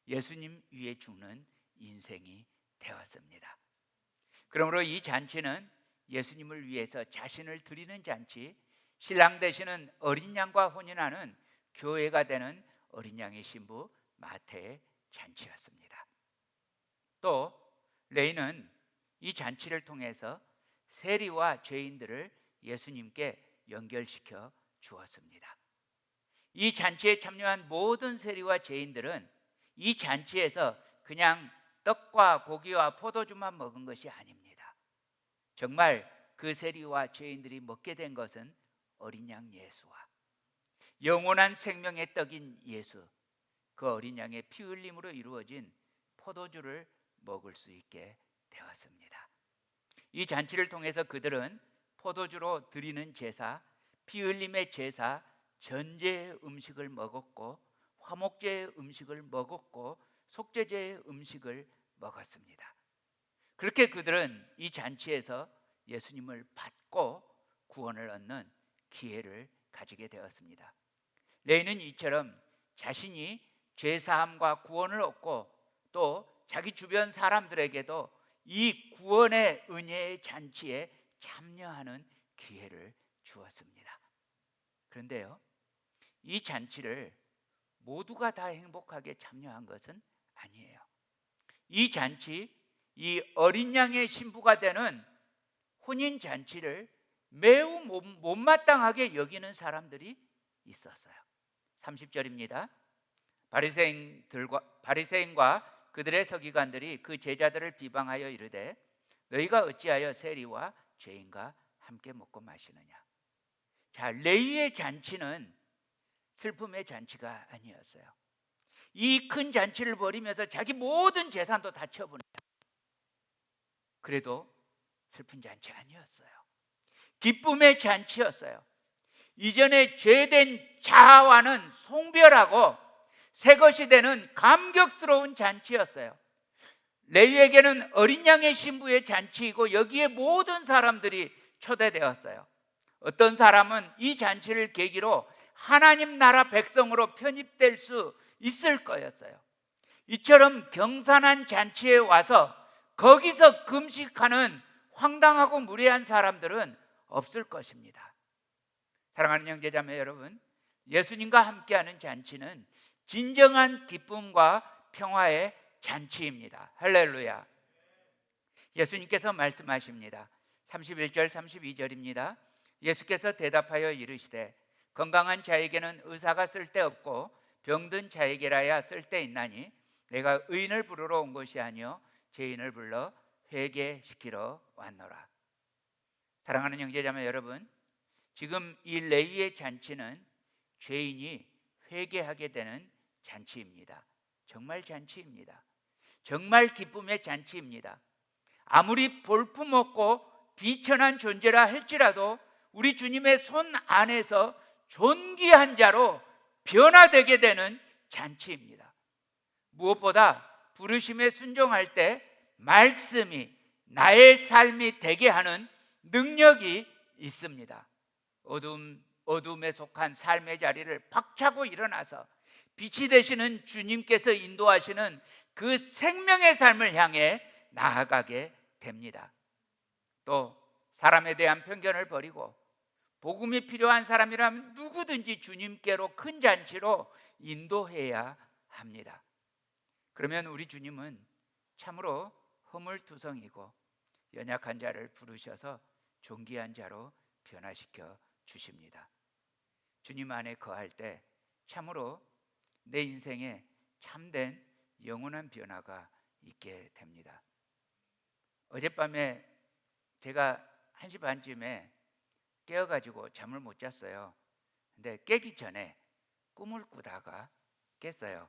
S6: 예수님 위에 죽는 인생이 되었습니다. 그러므로 이 잔치는 예수님을 위해서 자신을 드리는 잔치, 신랑 되시는 어린 양과 혼인하는 교회가 되는 어린 양의 신부 마태의 잔치였습니다. 또 레위는 이 잔치를 통해서 세리와 죄인들을 예수님께 연결시켜 주었습니다. 이 잔치에 참여한 모든 세리와 죄인들은 이 잔치에서 그냥 떡과 고기와 포도주만 먹은 것이 아닙니다. 정말 그 세리와 죄인들이 먹게 된 것은 어린 양 예수와 영원한 생명의 떡인 예수, 그 어린 양의 피 흘림으로 이루어진 포도주를 먹을 수 있게 되었습니다. 이 잔치를 통해서 그들은 포도주로 드리는 제사, 피 흘림의 제사, 전제의 음식을 먹었고 화목제의 음식을 먹었고 속죄제의 음식을 먹었습니다. 그렇게 그들은 이 잔치에서 예수님을 받고 구원을 얻는 기회를 가지게 되었습니다. 레위는 이처럼 자신이 죄사함과 구원을 얻고 또 자기 주변 사람들에게도 이 구원의 은혜의 잔치에 참여하는 기회를 주었습니다. 그런데요, 이 잔치를 모두가 다 행복하게 참여한 것은 아니에요. 이 잔치, 이 어린 양의 신부가 되는 혼인 잔치를 매우 못마땅하게 여기는 사람들이 있었어요. 30절입니다. 바리새인과 그들의 서기관들이 그 제자들을 비방하여 이르되 너희가 어찌하여 세리와 죄인과 함께 먹고 마시느냐. 자, 레위의 잔치는 슬픔의 잔치가 아니었어요. 이 큰 잔치를 벌이면서 자기 모든 재산도 다 처분해요. 그래도 슬픈 잔치 아니었어요. 기쁨의 잔치였어요. 이전에 죄된 자아와는 송별하고 새 것이 되는 감격스러운 잔치였어요. 레위에게는 어린 양의 신부의 잔치이고 여기에 모든 사람들이 초대되었어요. 어떤 사람은 이 잔치를 계기로 하나님 나라 백성으로 편입될 수 있을 거였어요. 이처럼 경산한 잔치에 와서 거기서 금식하는 황당하고 무례한 사람들은 없을 것입니다. 사랑하는 형제자매 여러분, 예수님과 함께하는 잔치는 진정한 기쁨과 평화의 잔치입니다. 할렐루야. 예수님께서 말씀하십니다. 31절 32절입니다. 예수께서 대답하여 이르시되 건강한 자에게는 의사가 쓸데없고 병든 자에게라야 쓸데있나니 내가 의인을 부르러 온 것이 아니요 죄인을 불러 회개시키러 왔노라. 사랑하는 형제자매 여러분, 지금 이 레위의 잔치는 죄인이 회개하게 되는 잔치입니다. 정말 잔치입니다. 정말 기쁨의 잔치입니다. 아무리 볼품없고 비천한 존재라 할지라도 우리 주님의 손 안에서 존귀한 자로 변화되게 되는 잔치입니다. 무엇보다 부르심에 순종할 때 말씀이 나의 삶이 되게 하는 능력이 있습니다. 어둠에 속한 삶의 자리를 박차고 일어나서 빛이 되시는 주님께서 인도하시는 그 생명의 삶을 향해 나아가게 됩니다. 또 사람에 대한 편견을 버리고 복음이 필요한 사람이라면 누구든지 주님께로 큰 잔치로 인도해야 합니다. 그러면 우리 주님은 참으로 허물투성이고 연약한 자를 부르셔서 존귀한 자로 변화시켜 주십니다. 주님 안에 거할 때 참으로 내 인생에 참된 영원한 변화가 있게 됩니다. 어젯밤에 제가 1시 반쯤에 깨어가지고 잠을 못 잤어요. 근데 깨기 전에 꿈을 꾸다가 깼어요.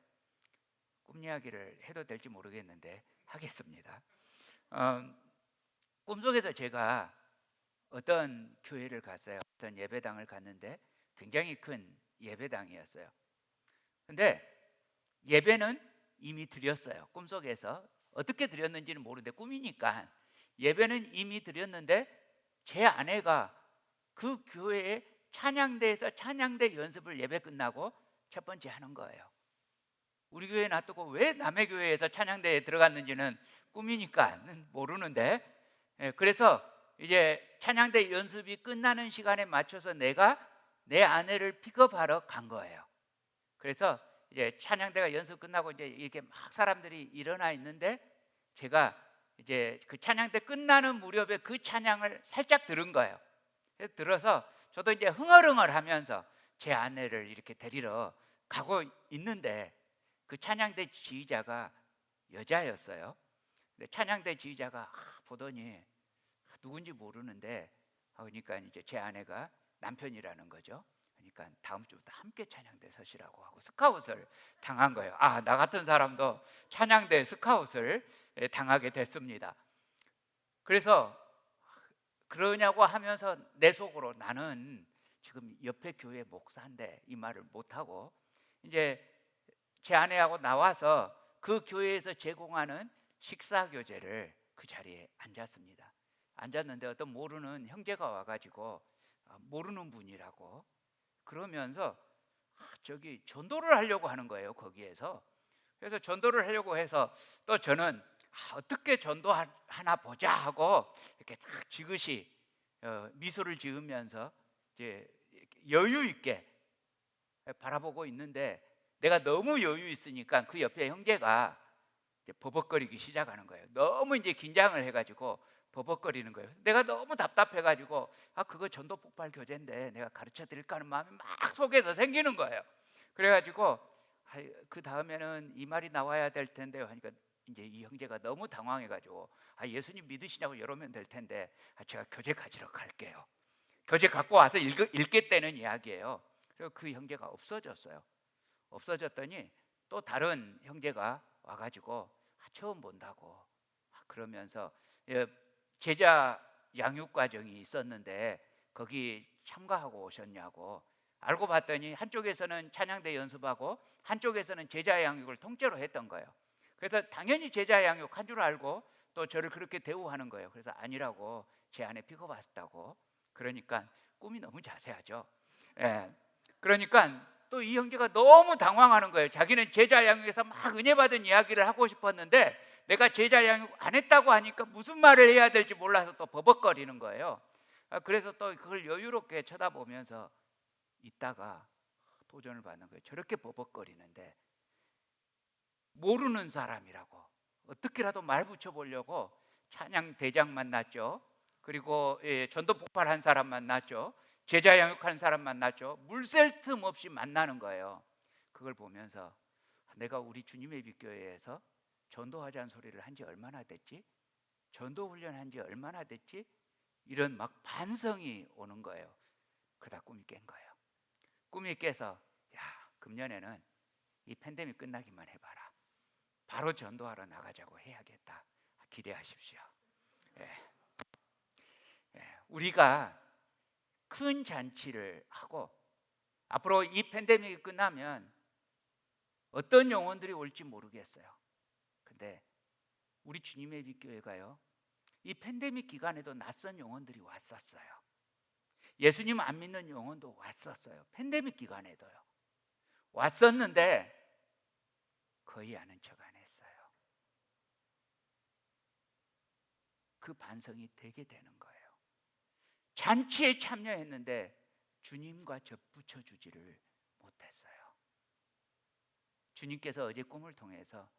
S6: 꿈 이야기를 해도 될지 모르겠는데 하겠습니다. 꿈속에서 제가 어떤 교회를 갔어요. 어떤 예배당을 갔는데 굉장히 큰 예배당이었어요. 근데 예배는 이미 드렸어요. 꿈속에서 어떻게 드렸는지는 모르는데 꿈이니까 예배는 이미 드렸는데 제 아내가 그 교회의 찬양대에서 찬양대 연습을 예배 끝나고 첫 번째 하는 거예요. 우리 교회에 놔두고 왜 남의 교회에서 찬양대에 들어갔는지는 꿈이니까 모르는데, 그래서 이제 찬양대 연습이 끝나는 시간에 맞춰서 내가 내 아내를 픽업하러 간 거예요. 그래서 이제 찬양대가 연습 끝나고 이제 이렇게 막 사람들이 일어나 있는데 제가 이제 그 찬양대 끝나는 무렵에 그 찬양을 살짝 들은 거예요. 그래서 들어서 저도 이제 흥얼흥얼하면서 제 아내를 이렇게 데리러 가고 있는데 그 찬양대 지휘자가 여자였어요. 근데 찬양대 지휘자가 보더니 누군지 모르는데 그러니까 이제 제 아내가 남편이라는 거죠. 그러니까 다음 주부터 함께 찬양대 서시라고 하고 스카웃을 당한 거예요. 나 같은 사람도 찬양대 스카웃을 당하게 됐습니다. 그래서 그러냐고 하면서 내 속으로 나는 지금 옆에 교회 목사인데 이 말을 못하고 이제 제 아내하고 나와서 그 교회에서 제공하는 식사교제를 그 자리에 앉았습니다. 앉았는데 어떤 모르는 형제가 와가지고 모르는 분이라고 그러면서 저기 전도를 하려고 하는 거예요. 거기에서. 그래서 전도를 하려고 해서 또 저는 어떻게 전도하나 보자 하고 이렇게 딱 지그시 미소를 지으면서 이제 여유 있게 바라보고 있는데 내가 너무 여유 있으니까 그 옆에 형제가 이제 버벅거리기 시작하는 거예요. 너무 이제 긴장을 해가지고 버벅거리는 거예요. 내가 너무 답답해가지고 그거 전도 폭발 교제인데 내가 가르쳐 드릴까 하는 마음이 막 속에서 생기는 거예요. 그래가지고 그 다음에는 이 말이 나와야 될 텐데 하니까 이제 이 형제가 너무 당황해가지고 예수님 믿으시냐고 이러면 될 텐데 제가 교재 가지러 갈게요. 교재 갖고 와서 읽겠다는 이야기예요. 그리고 그 형제가 없어졌어요. 없어졌더니 또 다른 형제가 와가지고 처음 본다고 그러면서 제자 양육 과정이 있었는데 거기 참가하고 오셨냐고 알고 봤더니 한쪽에서는 찬양대 연습하고 한쪽에서는 제자 양육을 통째로 했던 거예요. 그래서 당연히 제자 양육한 줄 알고 또 저를 그렇게 대우하는 거예요. 그래서 아니라고 제 아내 픽업왔다고. 그러니까 꿈이 너무 자세하죠. 그러니까 또 이 형제가 너무 당황하는 거예요. 자기는 제자 양육에서 막 은혜 받은 이야기를 하고 싶었는데 내가 제자 양육 안 했다고 하니까 무슨 말을 해야 될지 몰라서 또 버벅거리는 거예요. 그래서 또 그걸 여유롭게 쳐다보면서 있다가 도전을 받는 거예요. 저렇게 버벅거리는데 모르는 사람이라고 어떻게라도 말 붙여보려고 찬양 대장 만났죠. 그리고 전도 폭발한 사람 만났죠. 제자 양육한 사람 만났죠. 물샐 틈 없이 만나는 거예요. 그걸 보면서 내가 우리 주님의 빛교회에서 전도하자는 소리를 한 지 얼마나 됐지? 전도 훈련한 지 얼마나 됐지? 이런 막 반성이 오는 거예요. 그러다 꿈이 깬 거예요. 꿈이 깨서 금년에는 이 팬데믹 끝나기만 해봐라. 바로 전도하러 나가자고 해야겠다. 기대하십시오. 우리가 큰 잔치를 하고 앞으로 이 팬데믹이 끝나면 어떤 영혼들이 올지 모르겠어요. 근데 우리 주님의 빛교회가요, 이 팬데믹 기간에도 낯선 영혼들이 왔었어요. 예수님 안 믿는 영혼도 왔었어요. 팬데믹 기간에도요. 왔었는데 거의 아는 척 안 했어요. 그 반성이 되게 되는 거예요. 잔치에 참여했는데 주님과 접붙여 주지를 못했어요. 주님께서 어제 꿈을 통해서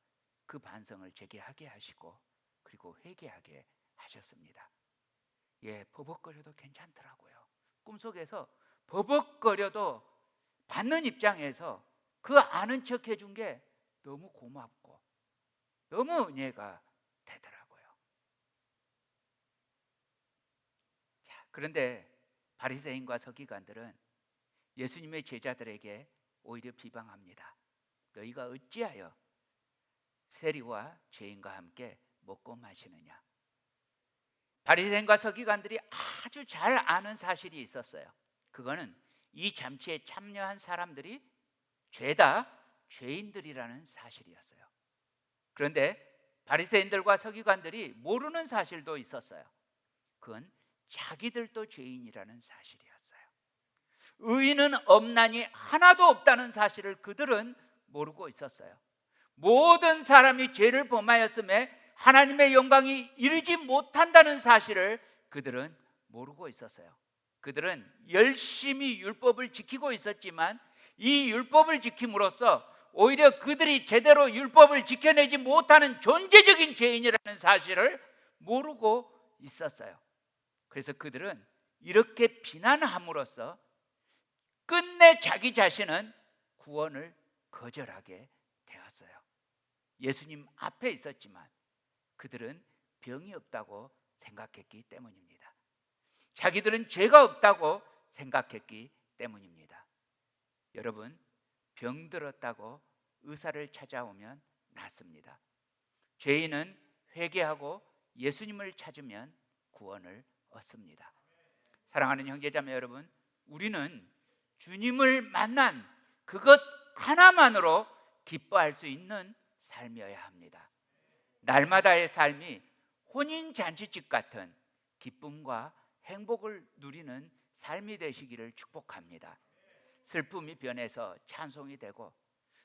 S6: 그 반성을 제게 하게 하시고 그리고 회개하게 하셨습니다. 버벅거려도 괜찮더라고요. 꿈속에서 버벅거려도 받는 입장에서 그 아는 척 해준 게 너무 고맙고 너무 은혜가 되더라고요. 그런데 바리새인과 서기관들은 예수님의 제자들에게 오히려 비방합니다. 너희가 어찌하여 세리와 죄인과 함께 먹고 마시느냐? 바리새인과 서기관들이 아주 잘 아는 사실이 있었어요. 그거는 이 잔치에 참여한 사람들이 죄다 죄인들이라는 사실이었어요. 그런데 바리새인들과 서기관들이 모르는 사실도 있었어요. 그건 자기들도 죄인이라는 사실이었어요. 의인은 없나니 하나도 없다는 사실을 그들은 모르고 있었어요. 모든 사람이 죄를 범하였음에 하나님의 영광이 이르지 못한다는 사실을 그들은 모르고 있었어요. 그들은 열심히 율법을 지키고 있었지만 이 율법을 지킴으로써 오히려 그들이 제대로 율법을 지켜내지 못하는 존재적인 죄인이라는 사실을 모르고 있었어요. 그래서 그들은 이렇게 비난함으로써 끝내 자기 자신은 구원을 거절하게 되었어요. 예수님 앞에 있었지만 그들은 병이 없다고 생각했기 때문입니다. 자기들은 죄가 없다고 생각했기 때문입니다. 여러분, 병들었다고 의사를 찾아오면 낫습니다. 죄인은 회개하고 예수님을 찾으면 구원을 얻습니다. 사랑하는 형제자매 여러분, 우리는 주님을 만난 그것 하나만으로 기뻐할 수 있는 삶이어야 합니다. 날마다의 삶이 혼인잔치집 같은 기쁨과 행복을 누리는 삶이 되시기를 축복합니다. 슬픔이 변해서 찬송이 되고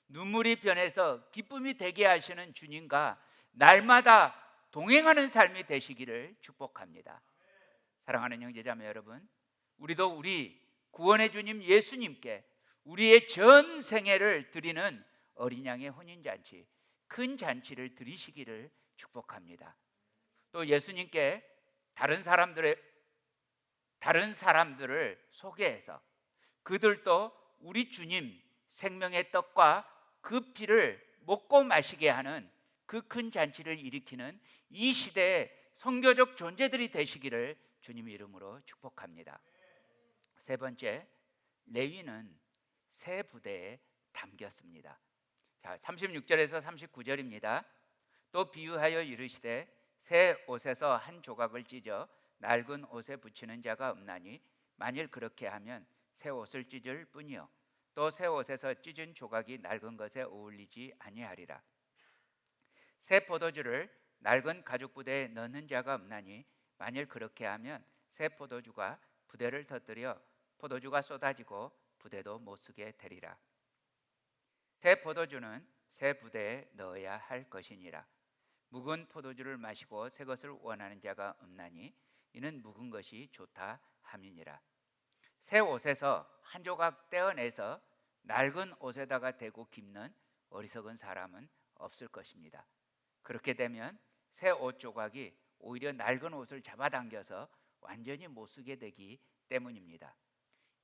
S6: 눈물이 변해서 기쁨이 되게 하시는 주님과 날마다 동행하는 삶이 되시기를 축복합니다. 사랑하는 형제자매 여러분, 우리도 우리 구원의 주님 예수님께 우리의 전 생애를 드리는 어린 양의 혼인잔치, 큰 잔치를 드리시기를 축복합니다. 또 예수님께 다른 사람들을 소개해서 그들도 우리 주님 생명의 떡과 그 피를 먹고 마시게 하는 그 큰 잔치를 일으키는 이 시대의 선교적 존재들이 되시기를 주님의 이름으로 축복합니다. 세 번째, 레위는 새 부대에 담겼습니다. 자, 36절에서 39절입니다. 또 비유하여 이르시되 새 옷에서 한 조각을 찢어 낡은 옷에 붙이는 자가 없나니 만일 그렇게 하면 새 옷을 찢을 뿐이요 또 새 옷에서 찢은 조각이 낡은 것에 어울리지 아니하리라. 새 포도주를 낡은 가죽 부대에 넣는 자가 없나니 만일 그렇게 하면 새 포도주가 부대를 터뜨려 포도주가 쏟아지고 부대도 못 쓰게 되리라. 새 포도주는 새 부대에 넣어야 할 것이니라. 묵은 포도주를 마시고 새 것을 원하는 자가 없나니 이는 묵은 것이 좋다 함이니라. 새 옷에서 한 조각 떼어내서 낡은 옷에다가 대고 깁는 어리석은 사람은 없을 것입니다. 그렇게 되면 새 옷 조각이 오히려 낡은 옷을 잡아당겨서 완전히 못 쓰게 되기 때문입니다.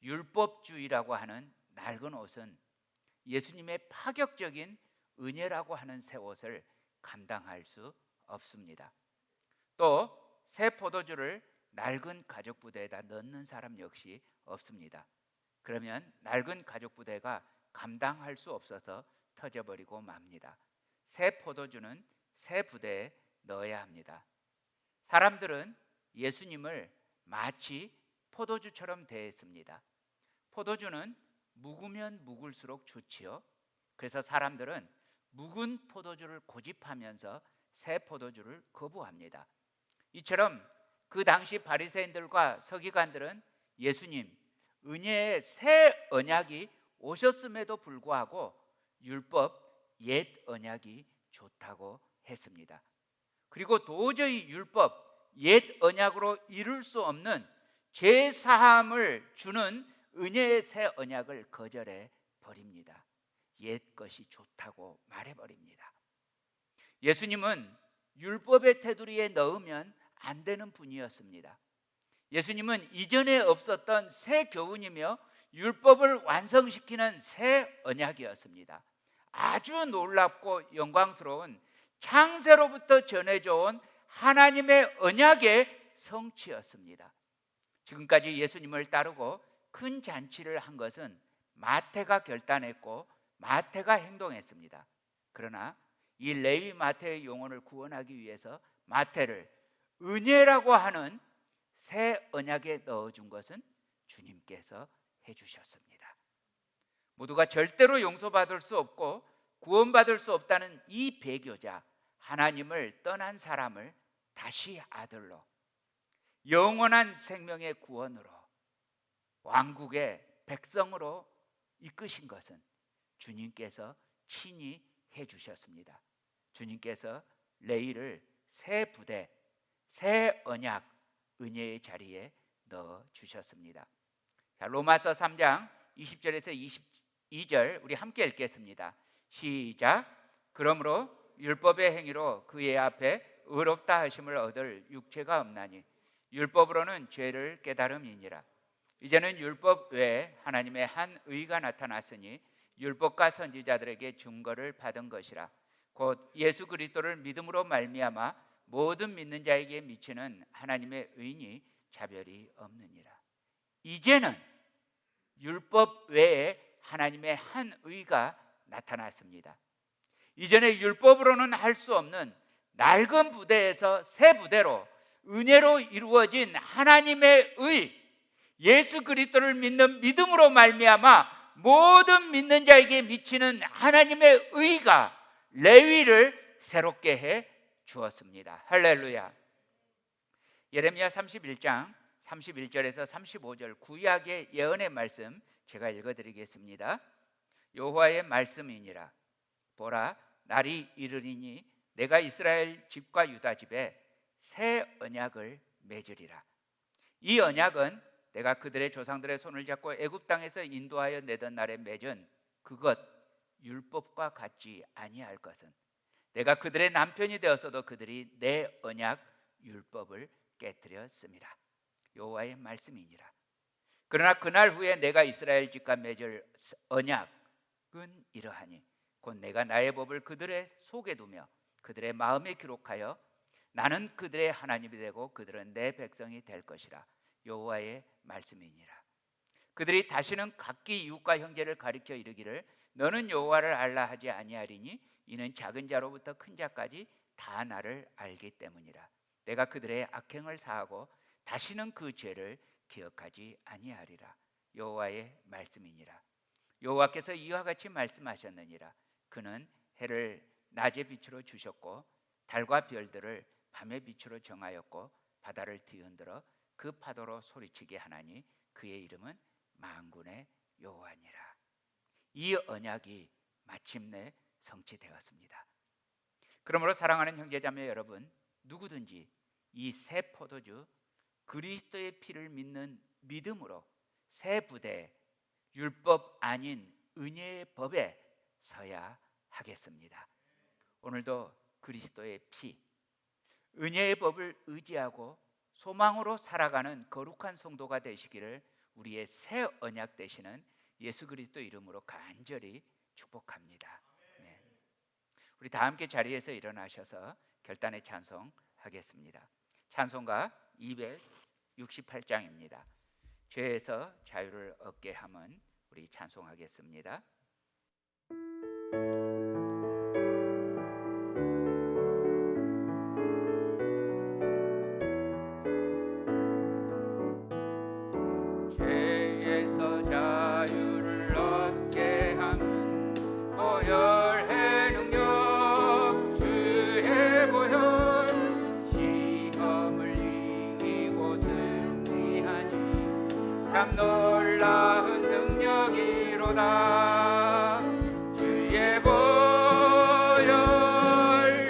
S6: 율법주의라고 하는 낡은 옷은 예수님의 파격적인 은혜라고 하는 새 옷을 감당할 수 없습니다. 또 새 포도주를 낡은 가죽 부대에다 넣는 사람 역시 없습니다. 그러면 낡은 가죽 부대가 감당할 수 없어서 터져버리고 맙니다. 새 포도주는 새 부대에 넣어야 합니다. 사람들은 예수님을 마치 포도주처럼 대했습니다. 포도주는 묵으면 묵을수록 좋지요. 그래서 사람들은 묵은 포도주를 고집하면서 새 포도주를 거부합니다. 이처럼 그 당시 바리새인들과 서기관들은 예수님 은혜의 새 언약이 오셨음에도 불구하고 율법 옛 언약이 좋다고 했습니다. 그리고 도저히 율법 옛 언약으로 이룰 수 없는 죄 사함을 주는 은혜의 새 언약을 거절해 버립니다. 옛 것이 좋다고 말해 버립니다. 예수님은 율법의 테두리에 넣으면 안 되는 분이었습니다. 예수님은 이전에 없었던 새 교훈이며 율법을 완성시키는 새 언약이었습니다. 아주 놀랍고 영광스러운 창세로부터 전해져 온 하나님의 언약의 성취였습니다. 지금까지 예수님을 따르고 큰 잔치를 한 것은 마태가 결단했고 마태가 행동했습니다. 그러나 이 레위 마태의 영혼을 구원하기 위해서 마태를 은혜라고 하는 새 언약에 넣어준 것은 주님께서 해주셨습니다. 모두가 절대로 용서받을 수 없고 구원받을 수 없다는 이 배교자, 하나님을 떠난 사람을 다시 아들로, 영원한 생명의 구원으로, 왕국의 백성으로 이끄신 것은 주님께서 친히 해주셨습니다. 주님께서 레위를 새 부대, 새 언약, 은혜의 자리에 넣어주셨습니다. 자, 로마서 3장 20절에서 22절 우리 함께 읽겠습니다. 시작. 그러므로 율법의 행위로 그의 앞에 의롭다 하심을 얻을 육체가 없나니 율법으로는 죄를 깨달음이니라. 이제는 율법 외에 하나님의 한 의가 나타났으니 율법과 선지자들에게 증거를 받은 것이라. 곧 예수 그리스도를 믿음으로 말미암아 모든 믿는 자에게 미치는 하나님의 의니 차별이 없느니라. 이제는 율법 외에 하나님의 한 의가 나타났습니다. 이전에 율법으로는 할 수 없는 낡은 부대에서 새 부대로 은혜로 이루어진 하나님의 의, 예수 그리스도를 믿는 믿음으로 말미암아 모든 믿는 자에게 미치는 하나님의 의가 레위를 새롭게 해 주었습니다. 할렐루야. 예레미야 31장 31절에서 35절 구약의 예언의 말씀 제가 읽어드리겠습니다. 여호와의 말씀이니라. 보라, 날이 이르리니 내가 이스라엘 집과 유다 집에 새 언약을 맺으리라. 이 언약은 내가 그들의 조상들의 손을 잡고 애굽 땅에서 인도하여 내던 날에 맺은 그것 율법과 같지 아니할 것은 내가 그들의 남편이 되었어도 그들이 내 언약 율법을 깨뜨렸음이라. 여호와의 말씀이니라. 그러나 그날 후에 내가 이스라엘 집과 맺을 언약은 이러하니 곧 내가 나의 법을 그들의 속에 두며 그들의 마음에 기록하여 나는 그들의 하나님이 되고 그들은 내 백성이 될 것이라. 여호와의 말씀이니라. 그들이 다시는 각기 이웃과 형제를 가리켜 이르기를 너는 여호와를 알라 하지 아니하리니 이는 작은 자로부터 큰 자까지 다 나를 알기 때문이라. 내가 그들의 악행을 사하고 다시는 그 죄를 기억하지 아니하리라. 여호와의 말씀이니라. 여호와께서 이와 같이 말씀하셨느니라. 그는 해를 낮의 빛으로 주셨고 달과 별들을 밤의 빛으로 정하였고 바다를 뒤흔들어 그 파도로 소리치게 하나니 그의 이름은 만군의 여호와니라. 이 언약이 마침내 성취되었습니다. 그러므로 사랑하는 형제자매 여러분, 누구든지 이 새 포도주 그리스도의 피를 믿는 믿음으로 새 부대 율법 아닌 은혜의 법에 서야 하겠습니다. 오늘도 그리스도의 피, 은혜의 법을 의지하고 소망으로 살아가는 거룩한 성도가 되시기를 우리의 새 언약 되시는 예수 그리스도 이름으로 간절히 축복합니다. 네. 우리 다 함께 자리에서 일어나셔서 결단의 찬송 하겠습니다. 찬송가 268장입니다. 죄에서 자유를 얻게 함은 우리 찬송하겠습니다.
S1: 죄에서 자유를 얻게 함은 보혈의 능력 주의 보혈 시험을 이기고 승리하니 참 놀라운 능력이로다. 주의 보혈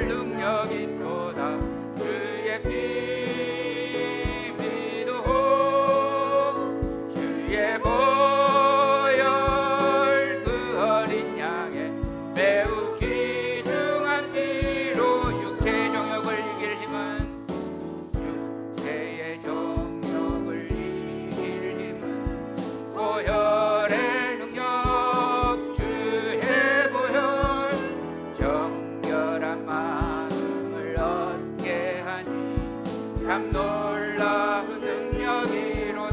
S1: 능력이 또다. 주의 피 믿으오. 주의 보혈 그 어린 양의 매우 귀중한 피로 육체의 정욕을 이길 힘은 육체의 정욕을 이길 힘은 보혈의 능력 주의 보혈 정결한 마음을 얻게 하니 참 놀라운 능력이로다.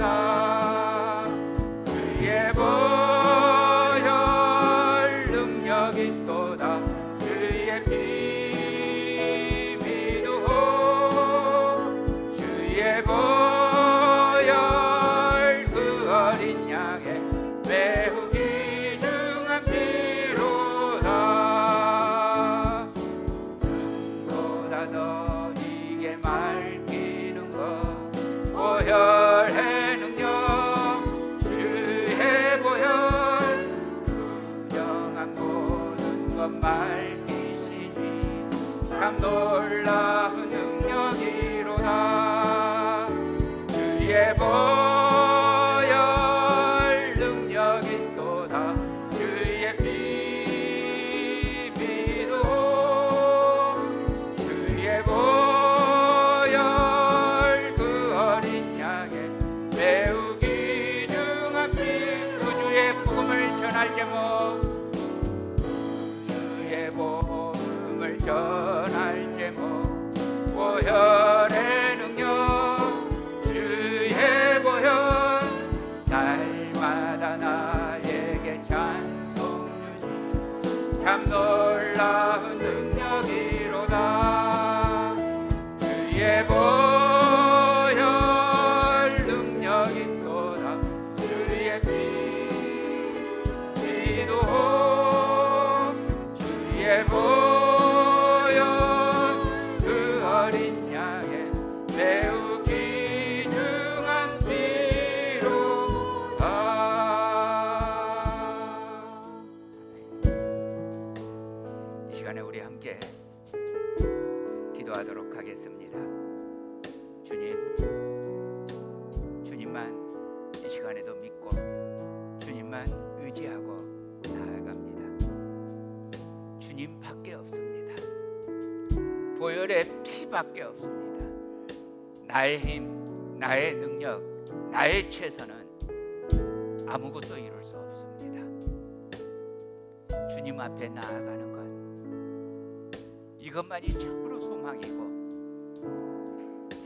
S6: 오늘의 피밖에 없습니다. 나의 힘, 나의 능력, 나의 최선은 아무것도 이룰 수 없습니다. 주님 앞에 나아가는 것, 이것만이 참으로 소망이고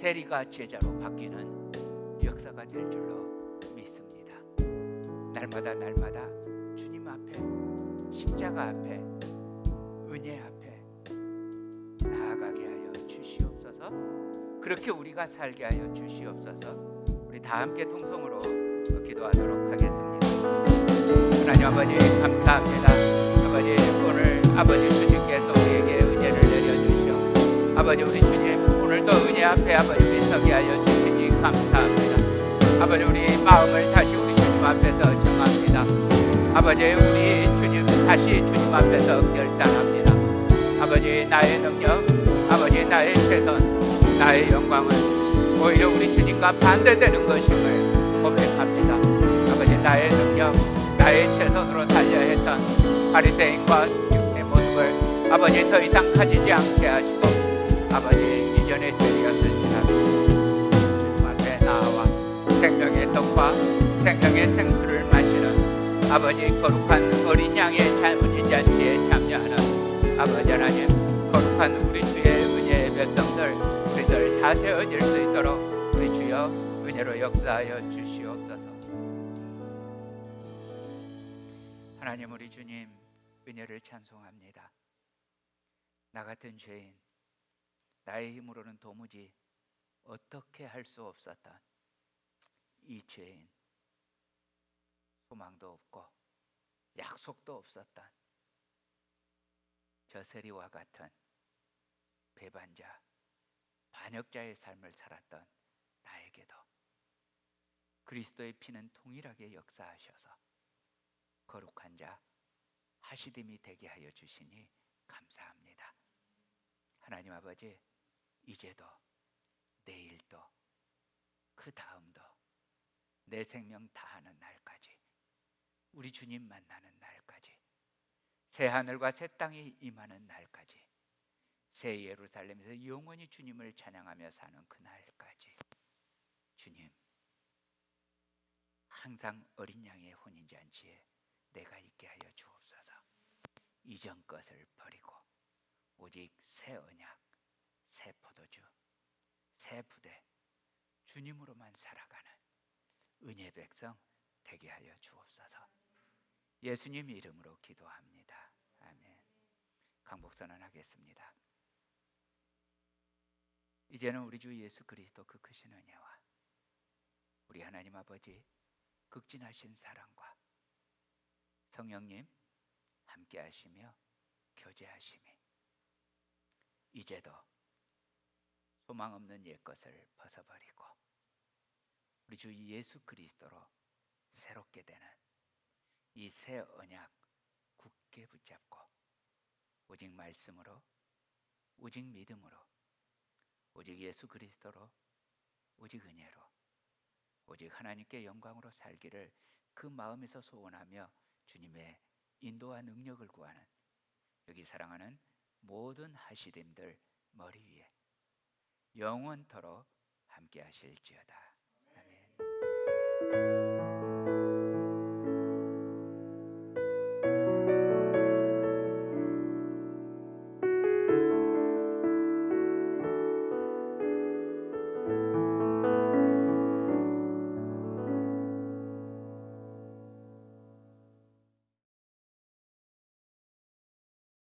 S6: 세리가 제자로 바뀌는 역사가 될 줄로 믿습니다. 날마다 주님 앞에, 십자가 앞에, 은혜 앞에 나아가게 하여 주시옵소서. 그렇게 우리가 살게 하여 주시옵소서. 우리 다 함께 통성으로 기도하도록 하겠습니다. 하나님 아버지 감사합니다. 아버지 오늘 아버지 주님께서 우리에게 은혜를 내려주시오. 아버지 우리 주님 오늘도 은혜 앞에 아버지 서게 하여 주시니 감사합니다. 아버지 우리 마음을 다시 우리 주님 앞에서 정합니다. 아버지 우리 주님 다시 주님 앞에서 결단합니다. 아버지 나의 능력, 아버지 나의 최선, 나의 영광은 오히려 우리 주님과 반대되는 것임을 고백합니다. 아버지 나의 능력, 나의 최선으로 살려 했던 바리새인과 육의 모습을 아버지 더 이상 가지지 않게 하시고 아버지 이전의 죄였을지라도 주님 앞에 나와 생명의 떡과 생명의 생수를 마시는 아버지 거룩한 어린 양의 젊은 잔치에 참여하는 아버지 하나님, 거룩한 우리 주의 은혜의 백성들 우리들 다 되어질 수 있도록 우리 주여 은혜로 역사하여 주시옵소서. 하나님 우리 주님 은혜를 찬송합니다. 나 같은 죄인, 나의 힘으로는 도무지 어떻게 할 수 없었던 이 죄인, 소망도 없고 약속도 없었던 저 세리와 같은 배반자, 반역자의 삶을 살았던 나에게도 그리스도의 피는 동일하게 역사하셔서 거룩한 자, 하시됨이 되게 하여 주시니 감사합니다. 하나님 아버지, 이제도 내일도 그 다음도 내 생명 다하는 날까지, 우리 주님 만나는 날까지, 새 하늘과 새 땅이 임하는 날까지, 새 예루살렘에서 영원히 주님을 찬양하며 사는 그날까지 주님 항상 어린 양의 혼인잔치에 내가 있게 하여 주옵소서. 이전 것을 버리고 오직 새 언약, 새 포도주, 새 부대 주님으로만 살아가는 은혜 백성 되게 하여 주옵소서. 예수님 이름으로 기도합니다. 아멘. 강복선언하겠습니다. 이제는 우리 주 예수 그리스도 그 크신 은혜와 우리 하나님 아버지 극진하신 사랑과 성령님 함께 하시며 교제하심이 이제도 소망 없는 옛것을 벗어버리고 우리 주 예수 그리스도로 새롭게 되는 이 새 언약 굳게 붙잡고 오직 말씀으로, 오직 믿음으로, 오직 예수 그리스도로, 오직 은혜로, 오직 하나님께 영광으로 살기를 그 마음에서 소원하며 주님의 인도와 능력을 구하는 여기 사랑하는 모든 하시됨들 머리 위에 영원토록 함께 하실지어다. 아멘.